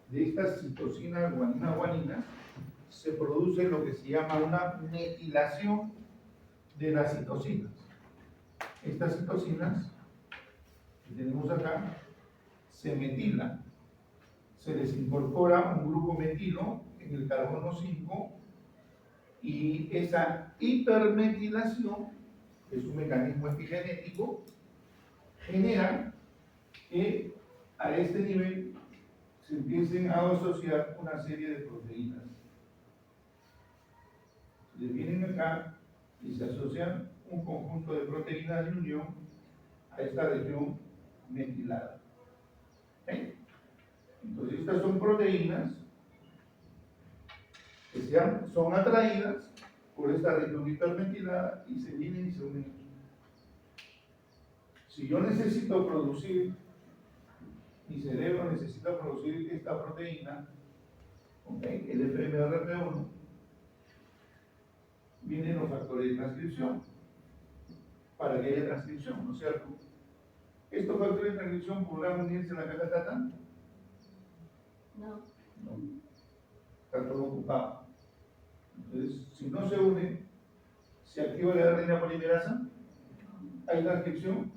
de estas citosinas, guanina, guanina, se produce lo que se llama una metilación de las citosinas. Estas citosinas que tenemos acá se metilan, se les incorpora un grupo metilo en el carbono 5 y esa hipermetilación, que es un mecanismo epigenético, genera que a este nivel se empiecen a asociar una serie de proteínas. Le vienen acá y se asocian un conjunto de proteínas de unión a esta región metilada. ¿Ok? Entonces estas son proteínas que son atraídas por esta región hipermetilada y se vienen y se unen aquí. Si yo necesito producir, mi cerebro necesita producir esta proteína, ¿okay? El FMRP1, vienen los factores de transcripción para que haya transcripción, ¿no es cierto? ¿Estos factores de transcripción podrán unirse en la caja tata? No. No. Está todo ocupado. Entonces, si no se une, ¿se activa la RNA polimerasa? ¿Hay transcripción?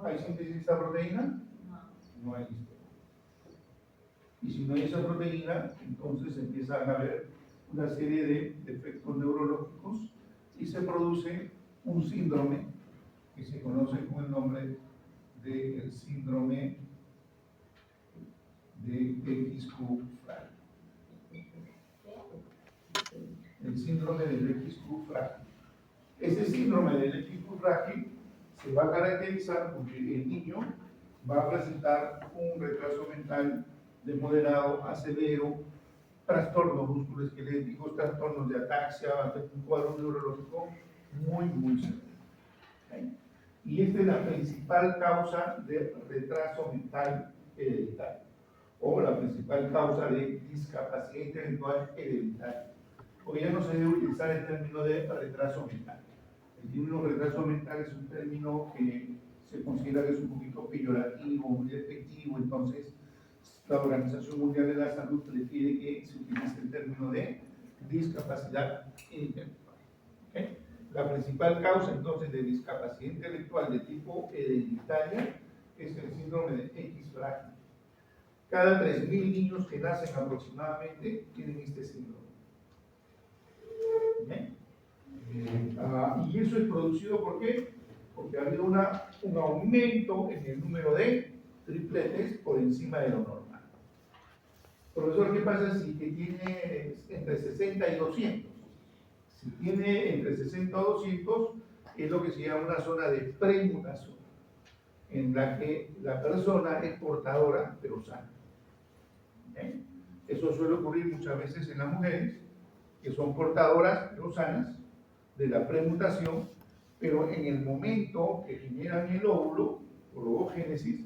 ¿Hay síntesis de esta proteína? No hay histona. Y si no hay esa proteína, entonces empiezan a haber una serie de defectos neurológicos y se produce un síndrome que se conoce con el nombre del síndrome de XQ frágil. El síndrome del XQ frágil. Ese síndrome del XQ frágil se va a caracterizar porque el niño va a presentar un retraso mental de moderado a severo, trastornos musculoesqueléticos, trastornos de ataxia, un cuadro neurológico muy severo. ¿Okay? Y esta es la principal causa de retraso mental hereditario, o la principal causa de discapacidad intelectual hereditaria. Porque ya no se debe utilizar el término de retraso mental. El término retraso mental es un término que se considera que es un poquito peyorativo, muy despectivo, entonces la Organización Mundial de la Salud prefiere que se utilice el término de discapacidad intelectual. ¿Okay? La principal causa entonces de discapacidad intelectual de tipo hereditaria es el síndrome de X frágil. Cada 3.000 niños que nacen aproximadamente tienen este síndrome. ¿Okay? Y eso es producido ¿por qué? Porque ha habido un aumento en el número de tripletes por encima de lo normal. Profesor, ¿qué pasa si que tiene entre 60 y 200? Si tiene entre 60 y 200, es lo que se llama una zona de premutación, en la que la persona es portadora, pero sana. ¿Okay? Eso suele ocurrir muchas veces en las mujeres, que son portadoras, pero sanas, de la premutación, pero en el momento que generan el óvulo, por ovogénesis,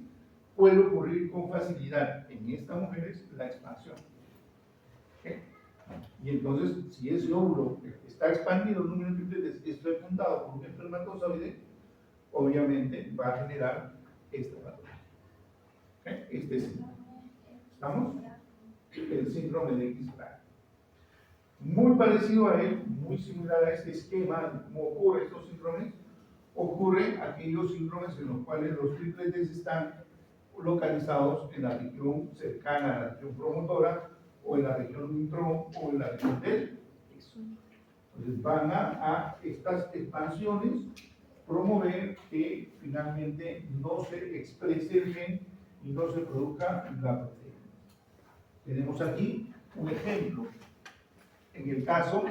puede ocurrir con facilidad en estas mujeres la expansión. ¿Okay? Y entonces, si ese óvulo está expandido, el número de tripletes es fecundado por un espermatozoide, obviamente va a generar esta patología. ¿Okay? Este síndrome. ¿Estamos? El síndrome de X frágil. Muy parecido a él, muy similar a este esquema de cómo ocurren estos síndromes, ocurren aquellos síndromes en los cuales los tripletes están localizados en la región cercana a la región promotora, o en la región intrón, o en la región del exo. Entonces van a estas expansiones promover que finalmente no se exprese el gen y no se produzca la proteína. Tenemos aquí un ejemplo. En el caso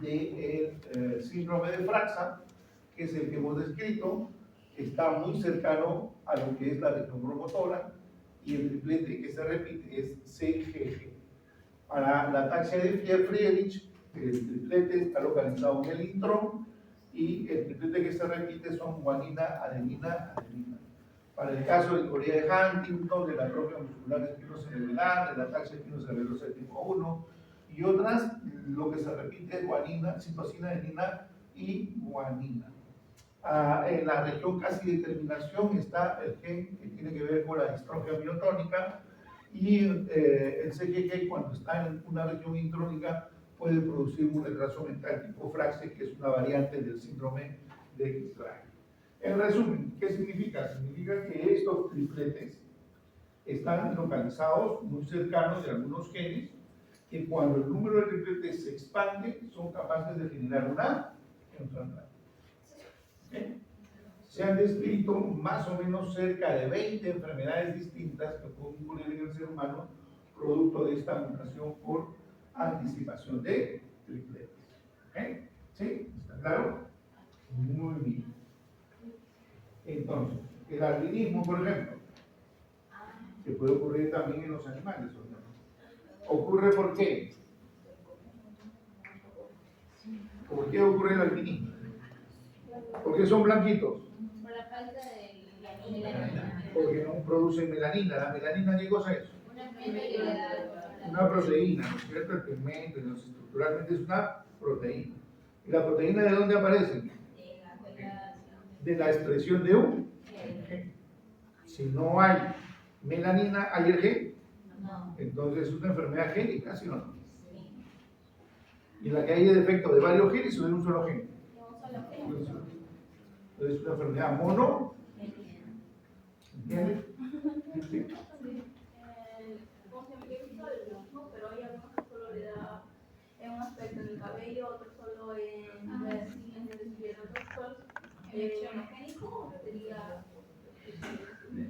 del síndrome de Fraxa, que es el que hemos descrito, está muy cercano a lo que es la región promotora, y el triplete que se repite es CGG. Para la ataxia de Friedrich, el triplete está localizado en el intrón, y el triplete que se repite son guanina, adenina, adenina. Para el caso de Corea de Huntington, de la atrofia muscular espinocerebral, de la ataxia espinocerebrosa de tipo 1, y otras, lo que se repite es guanina, citosina, adenina y guanina. En la región casi de terminación está el gen que tiene que ver con la distrofia miotónica, y el CGG, cuando está en una región intrónica, puede producir un retraso mental tipo Fraxe, que es una variante del síndrome de X frágil. En resumen, ¿qué significa? Significa que estos tripletes están localizados muy cercanos de algunos genes que cuando el número de tripletes se expande son capaces de generar una enfermedad. ¿Okay? Se han descrito más o menos cerca de 20 enfermedades distintas que pueden ocurrir en el ser humano producto de esta mutación por anticipación de tripletes. ¿Okay? ¿Sí? ¿Está claro? Muy bien. Entonces, el albinismo, por ejemplo, que puede ocurrir también en los animales, ¿o no? ¿Ocurre por qué? ¿Por qué ocurre el albinismo? Porque son blanquitos. Por la falta de melanina. Porque no producen melanina. ¿La melanina qué cosa es? Una proteína, ¿no es cierto? El pigmento, estructuralmente es una proteína. ¿Y la proteína de dónde aparece? De la expresión de un gen. Si no hay melanina, ¿hay el gen? No. Entonces es una enfermedad génica, ¿sí o no? Y la que hay de defecto de varios genes o de un solo gen. Entonces es una enfermedad mono. ¿Entiendes? Sí. Pero hay algunos que solo le da en un aspecto en el cabello, otros solo en el piel, otros solo xenogénico, sería.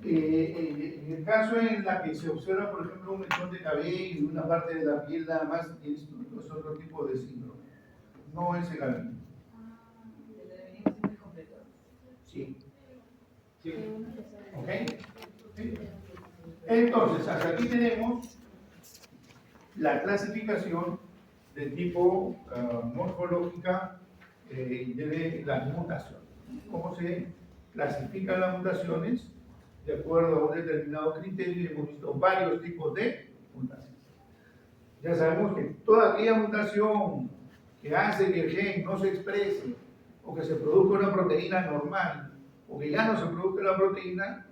En el caso en la que se observa, por ejemplo, un mechón de cabello y una parte de la piel nada más, es otro tipo de síndrome. No es el albinismo. Sí. Sí. ¿Ok? ¿Sí? Entonces, hasta aquí tenemos la clasificación de tipo morfológica de las mutaciones. ¿Cómo se clasifican las mutaciones? De acuerdo a un determinado criterio, y hemos visto varios tipos de mutaciones. Ya sabemos que toda aquella mutación que hace que el gen no se exprese o que se produzca una proteína normal o que ya no se produzca la proteína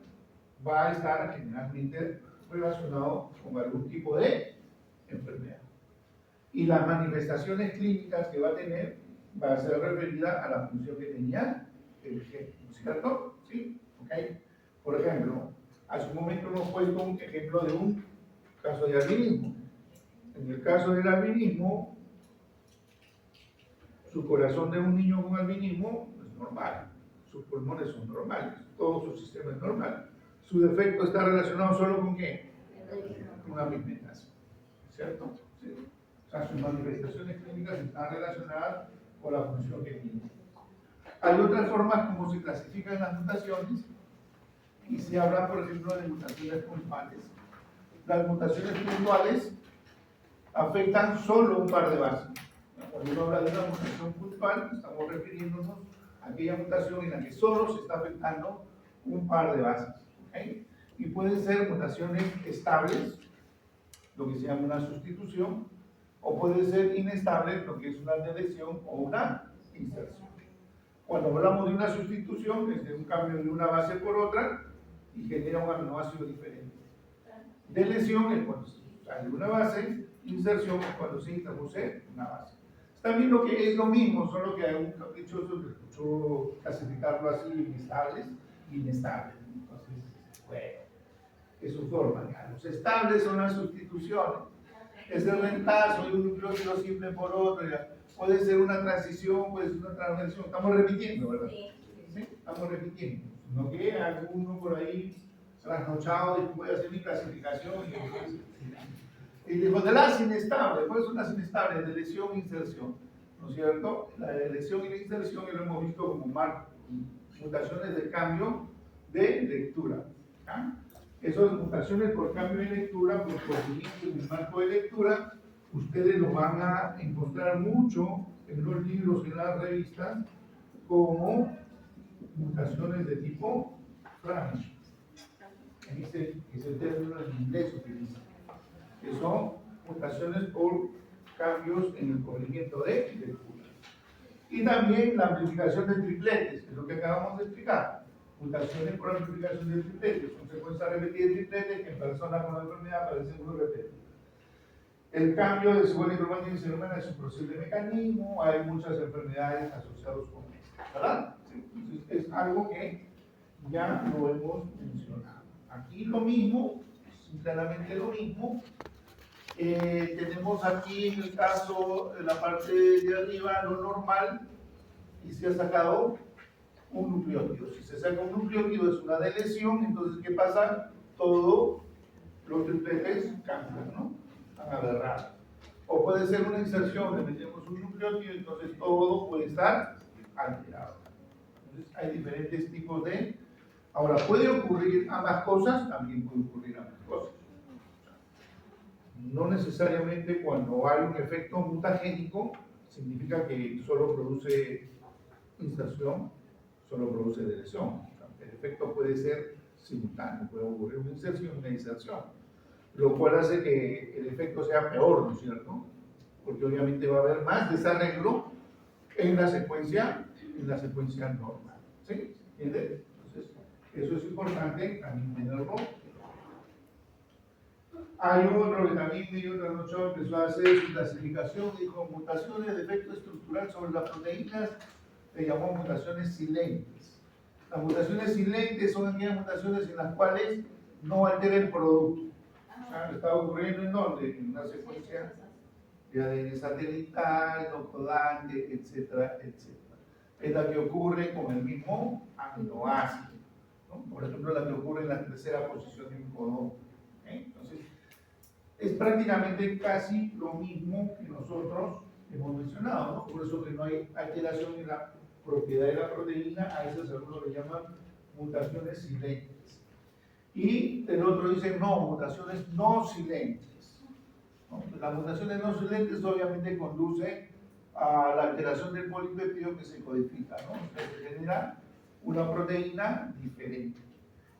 va a estar generalmente relacionado con algún tipo de enfermedad. Y las manifestaciones clínicas que va a tener va a ser referida a la función que tenía el gen, ¿no es cierto? ¿Sí? ¿Ok? Por ejemplo, hace un momento hemos puesto un ejemplo de un caso de albinismo. En el caso del albinismo, su corazón de un niño con albinismo es normal, sus pulmones son normales, todo su sistema es normal. Su defecto está relacionado solo con ¿qué? Con una pigmentación, ¿cierto? ¿Sí? O sea, sus manifestaciones clínicas están relacionadas con la función que tiene. Hay otras formas como se clasifican las mutaciones y se habla, por ejemplo, de mutaciones puntuales. Las mutaciones puntuales afectan solo un par de bases. Cuando uno habla de una mutación puntual, estamos refiriéndonos a aquella mutación en la que solo se está afectando un par de bases. ¿Okay? Y pueden ser mutaciones estables, lo que se llama una sustitución, o puede ser inestable, lo que es una deleción o una inserción. Cuando hablamos de una sustitución, es de un cambio de una base por otra y genera un aminoácido diferente. Deleción es cuando se sale una base, inserción es cuando se introduce una base. También lo que es lo mismo, solo que hay un caprichoso que escuchó clasificarlo así, inestables y inestables. Entonces, bueno, es su forma. Los estables son las sustituciones. Es el reemplazo de un nucleótido simple por otro. Puede ser una transición, puede ser una transversión. Estamos repitiendo, ¿verdad? ¿Sí? Estamos repitiendo. No que alguno por ahí trasnochado y puede hacer mi clasificación y dijo de las inestables. ¿Cuáles son las inestables? De lesión e inserción, ¿no es cierto? La lesión y la inserción lo hemos visto como mutaciones de cambio de lectura. ¿Ah? Esas mutaciones por cambio de lectura, por procedimiento en el marco de lectura, ustedes lo van a encontrar mucho en los libros y en las revistas como mutaciones de tipo Framich. Ese es el término en inglés utiliza, que son mutaciones por cambios en el corrimiento de lectura. Y también la amplificación de tripletes, que es lo que acabamos de explicar. Mutaciones por amplificación de tripletes, son secuencias repetidas de tripletes que en personas con la enfermedad aparecen muy repetidas. El cambio de cigüeña y cromática y cerebral es un posible mecanismo, hay muchas enfermedades asociadas con esto, ¿verdad? Entonces es algo que ya lo hemos mencionado. Aquí lo mismo, claramente lo mismo. Tenemos aquí en el caso, en la parte de arriba, lo normal, y se ha sacado un nucleótido. Si se saca un nucleótido es una deleción, entonces ¿qué pasa? Todos los tripletes cambian, ¿no? Van aberrados. O puede ser una inserción, le metemos un nucleótido, entonces todo puede estar alterado. Entonces hay diferentes tipos de... Ahora, ¿puede ocurrir ambas cosas? También puede ocurrir ambas cosas. No necesariamente cuando hay un efecto mutagénico significa que solo produce inserción, solo produce deleción. El efecto puede ser simultáneo, puede ocurrir una inserción y una inserción, lo cual hace que el efecto sea peor, ¿no es cierto? Porque obviamente va a haber más desarreglo en la secuencia normal. ¿Sí? ¿Entiendes? Entonces, eso es importante también tenerlo. Hay otro que también me dio otra noche, empezó a hacer su clasificación, dijo mutaciones de efecto estructural sobre las proteínas, le llamó mutaciones silentes. Las mutaciones silentes son aquellas mutaciones en las cuales no altera el producto. O sea, está ocurriendo en donde, en una secuencia de ADN satelital, no codante, etcétera, etcétera. Es la que ocurre con el mismo aminoácido, ¿no? Por ejemplo, la que ocurre en la tercera posición de un codón. Entonces, es prácticamente casi lo mismo que nosotros hemos mencionado, ¿no? Por eso que no hay alteración en la propiedad de la proteína, a esas algunos le llaman mutaciones silentes. Y el otro dice, no, mutaciones no silentes. ¿No? Las mutaciones no silentes obviamente conducen a la alteración del polipéptido que se codifica, ¿no? O sea, se genera una proteína diferente.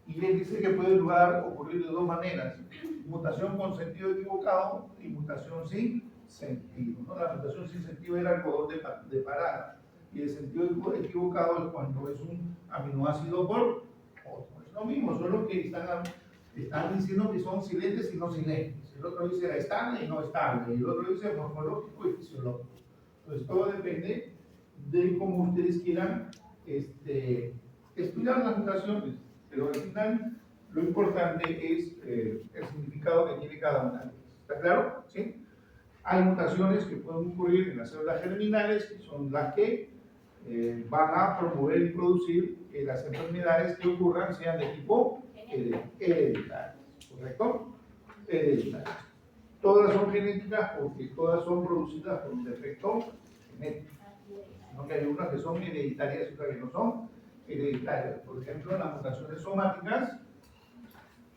Y él dice que puede ocurrir de dos maneras, mutación con sentido equivocado y mutación sin sentido, ¿no? La mutación sin sentido era el codón de parada, y el sentido equivocado es cuando es un aminoácido por otro. Es lo mismo, solo que están diciendo que son silentes y no silentes. El otro dice era estable y no estable, y el otro dice morfológico y fisiológico. Entonces todo depende de cómo ustedes quieran estudiar las mutaciones, pero al final lo importante es el significado que tiene cada una de ellas. ¿Está claro? ¿Sí? Hay mutaciones que pueden ocurrir en las células germinales, que son las que van a promover y producir que las enfermedades que ocurran sean de tipo hereditario. ¿Correcto? Hereditario. Todas son genéticas porque todas son producidas por un defecto genético. Sino que hay unas que son hereditarias y otras que no son hereditarias. Por ejemplo, las mutaciones somáticas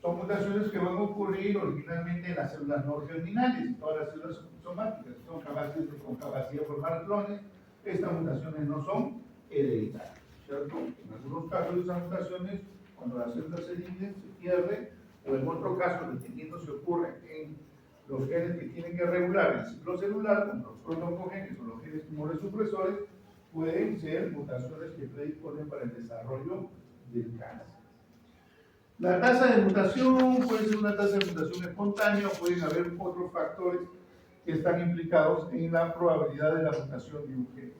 son mutaciones que van a ocurrir originalmente en las células no germinales. Todas las células somáticas son capaces con capacidad de formar clones. Estas mutaciones no son hereditarias, ¿cierto? En algunos casos esas mutaciones, cuando las células se dividen, se pierden, o en otro caso, dependiendo si ocurre en los genes que tienen que regular el ciclo celular, como los protoncogenes o los genes tumores supresores, pueden ser mutaciones que predisponen para el desarrollo del cáncer. La tasa de mutación puede ser una tasa de mutación espontánea, o pueden haber otros factores que están implicados en la probabilidad de la mutación de un gen.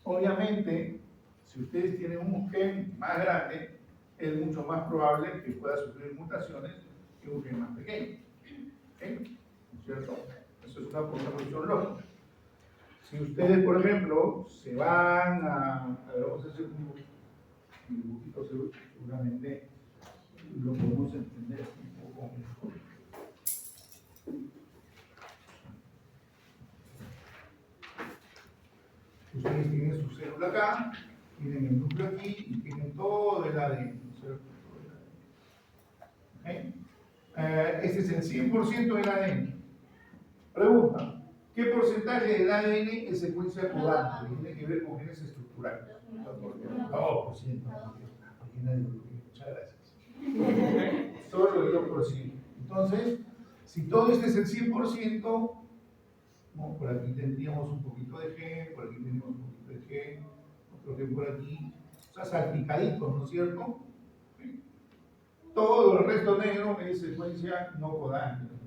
Obviamente, si ustedes tienen un gen más grande, es mucho más probable que pueda sufrir mutaciones que un gen más pequeño. ¿Okay? ¿Cierto? Eso es una cuestión lógica. Si ustedes, por ejemplo, se van a ver, vamos a hacer un dibujito, seguramente lo podemos entender un poco mejor. Ustedes tienen su célula acá, tienen el núcleo aquí y tienen todo el ADN, ¿cierto? ¿Okay? Este es el 100% del ADN. Pregunta, ¿qué porcentaje del ADN es secuencia codante? Que tiene que ver con genes estructurales. No, por ciento. Muchas gracias. Solo el 2%. Entonces, si todo este es el 100%, ¿no? Por aquí tendríamos un poquito de gen, por aquí tenemos un poquito de gen, otro gen por aquí, o sea, salpicaditos, ¿no es cierto? ¿Sí? Todo el resto negro es secuencia no codante, ¿no?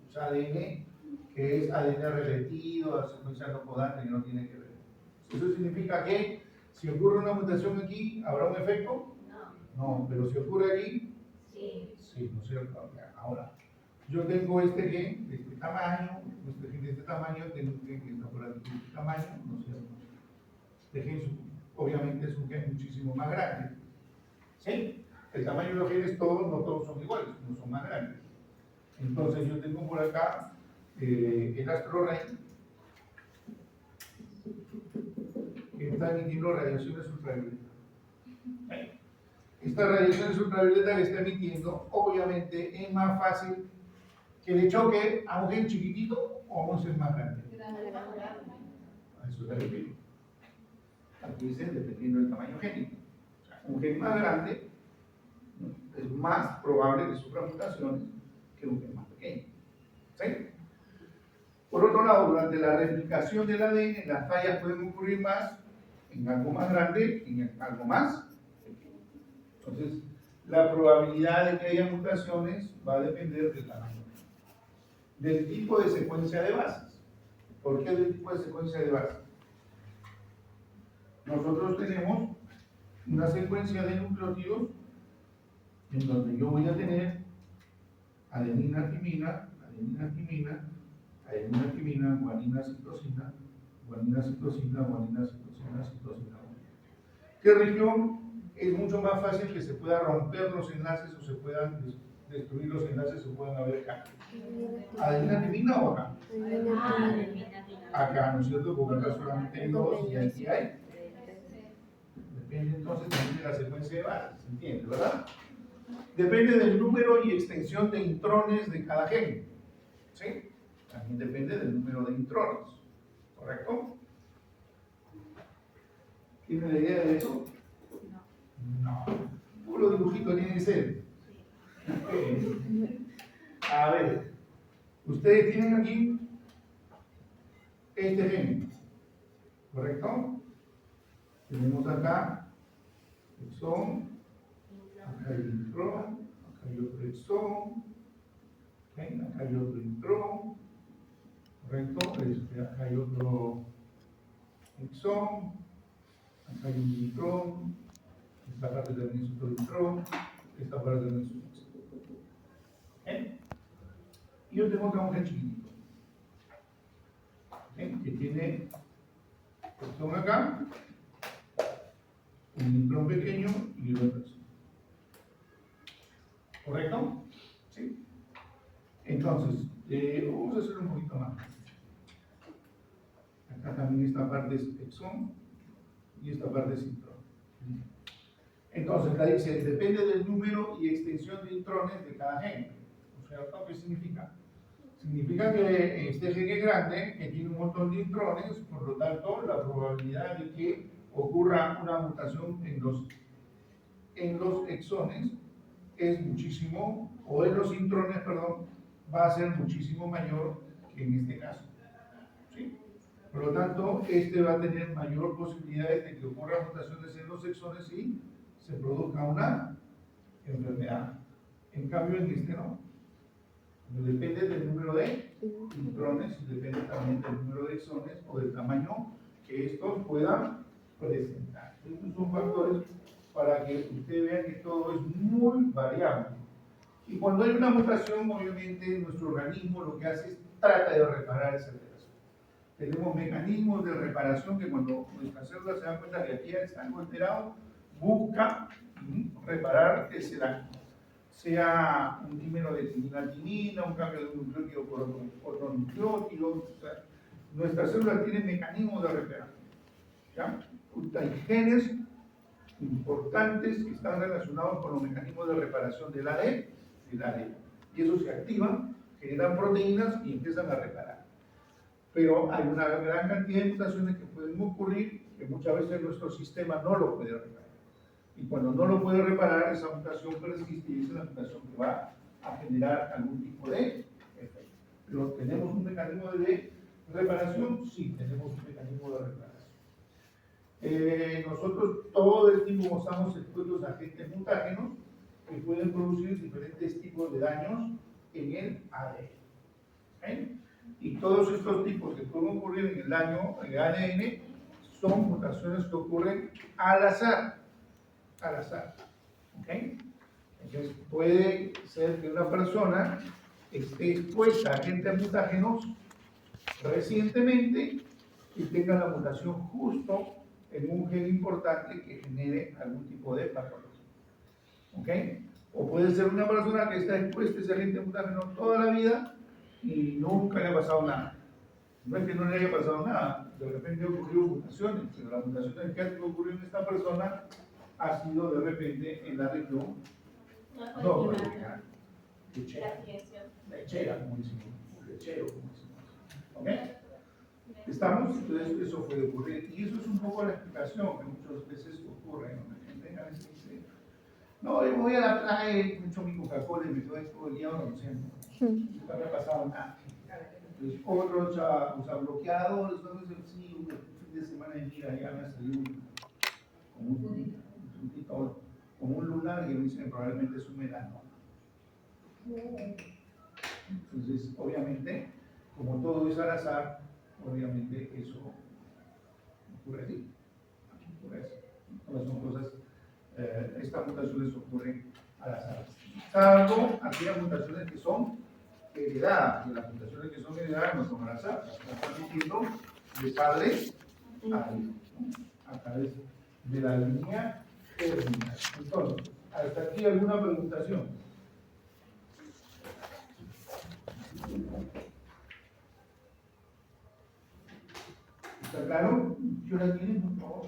O sea, ADN que es ADN repetido, secuencia no codante que no tiene que ver. Eso significa que si ocurre una mutación aquí, ¿habrá un efecto? No, pero si ocurre aquí, Sí. Sí, ¿no es cierto? Ahora, yo tengo este gen de este tamaño, este gen de este tamaño, tengo un gen que está por aquí de este tamaño, ¿no es cierto? Este gen obviamente es un gen muchísimo más grande. ¿Sí? El tamaño de los genes todos, no todos son iguales, no son más grandes. Entonces yo tengo por acá el astrorey, que está emitiendo radiaciones ultravioletas. Esta radiaciones ultravioleta que está emitiendo, obviamente es más fácil que le choque a un gen chiquitito o a un ser más grande. A eso se refiere. Aquí dice dependiendo del tamaño génico. O sea, un gen más grande, ¿no?, es más probable que sufra mutaciones que un gen más pequeño. ¿Sí? Por otro lado, durante la replicación del ADN, las fallas pueden ocurrir más en algo más grande que en algo más pequeño. Entonces, la probabilidad de que haya mutaciones va a depender del tamaño, del tipo de secuencia de bases. ¿Por qué del tipo de secuencia de bases? Nosotros tenemos una secuencia de nucleótidos en donde yo voy a tener adenina, timina, adenina, timina, adenina, timina, guanina, citosina, guanina, citosina, guanina, citosina, citosina. ¿Qué región es mucho más fácil que se pueda romper los enlaces o se puedan destruir los enlaces o puedan haber cambios? ¿Adenina, timina o acá? Acá, ¿no es cierto? Porque acá solamente hay dos y aquí hay. Depende entonces también de la secuencia de bases, ¿se entiende, verdad? Depende del número y extensión de intrones de cada gen, ¿sí? También depende del número de intrones, ¿correcto? ¿Tienen la idea de eso? No. Puro dibujito tiene que ser. A ver, ustedes tienen aquí este gen, ¿correcto? Tenemos acá exón, acá hay intrón, acá hay otro exón, acá hay otro intrón, ¿correcto? Acá hay otro exón, acá hay un intrón, esta parte también es otro intrón, esta parte también es un exón. Y yo tengo acá un gen chiquitito, que tiene exón acá, un intrón pequeño y otro exón. ¿Correcto? ¿Sí? Entonces, vamos a hacer un poquito más. Acá también esta parte es exón y esta parte es intrón. Entonces, acá dice, depende del número y extensión de intrones de cada gen. O sea, ¿qué significa? Significa que este gen es grande, que tiene un montón de intrones, por lo tanto, la probabilidad de que ocurra una mutación en los exones es muchísimo, o en los intrones, perdón, va a ser muchísimo mayor que en este caso. ¿Sí? Por lo tanto, este va a tener mayor posibilidades de que ocurran mutaciones en los exones y se produzca una enfermedad. En cambio, en este no. Depende del número de intrones y depende también del número de exones o del tamaño que estos puedan presentar. Estos son factores para que usted vea que todo es muy variable. Y cuando hay una mutación, obviamente nuestro organismo lo que hace es trata de reparar esa alteración. Tenemos mecanismos de reparación que cuando nuestras células se dan cuenta que aquí está algo alterado, busca reparar ese daño. Sea un dímero de timina, un cambio de un nucleótido por otro nucleótido. O sea, nuestras células tienen mecanismos de reparación. ¿Ya? Hay genes importantes que están relacionados con los mecanismos de reparación del ADN. Y eso se activa, generan proteínas y empiezan a reparar. Pero hay una gran cantidad de mutaciones que pueden ocurrir que muchas veces nuestro sistema no lo puede reparar. Y cuando no lo puede reparar, esa mutación persiste y es una mutación que va a generar algún tipo de efecto. Pero ¿tenemos un mecanismo de reparación? Sí, tenemos un mecanismo de reparación. Nosotros todo el tiempo estamos expuestos a agentes mutágenos que pueden producir diferentes tipos de daños en el ADN. ¿Okay? Y todos estos tipos que pueden ocurrir en el daño en el ADN son mutaciones que ocurren al azar. Al azar. ¿Okay? Entonces, puede ser que una persona esté expuesta a agentes mutágenos recientemente y tenga la mutación justo en un gen importante que genere algún tipo de patología. ¿Ok? O puede ser una persona que está expuesta a ese agente mutágeno toda la vida y nunca le ha pasado nada. No es que no le haya pasado nada, de repente ocurrió mutaciones, pero la mutación que ocurrió en esta persona ha sido de repente en la región no lechera, lechera, como decimos, lechero, como decimos. ¿Ok? ¿Estamos? Entonces eso puede ocurrir. Y eso es un poco la explicación que muchas veces ocurre, ¿no? La gente a veces dice, no, yo voy a la playa y me echo mi Coca-Cola y me quedo todo el día conociendo. Nunca me ha pasado nada. Entonces, otros usa bloqueadores, entonces sí, un fin de semana y mira, ya me salió como un lunar y me dicen probablemente es un melanoma. Entonces, obviamente, como todo es al azar, obviamente eso ocurre así. Ocurre así. Todas son cosas, estas mutaciones ocurren al azar. Salvo aquellas mutaciones que son heredadas, y las mutaciones que son heredadas no son al azar, las están transmitiendo de padre a hijo, ¿no? A través de la línea germinal. Entonces, hasta aquí alguna preguntación. ¿Está claro? ¿Qué hora tienen, por favor?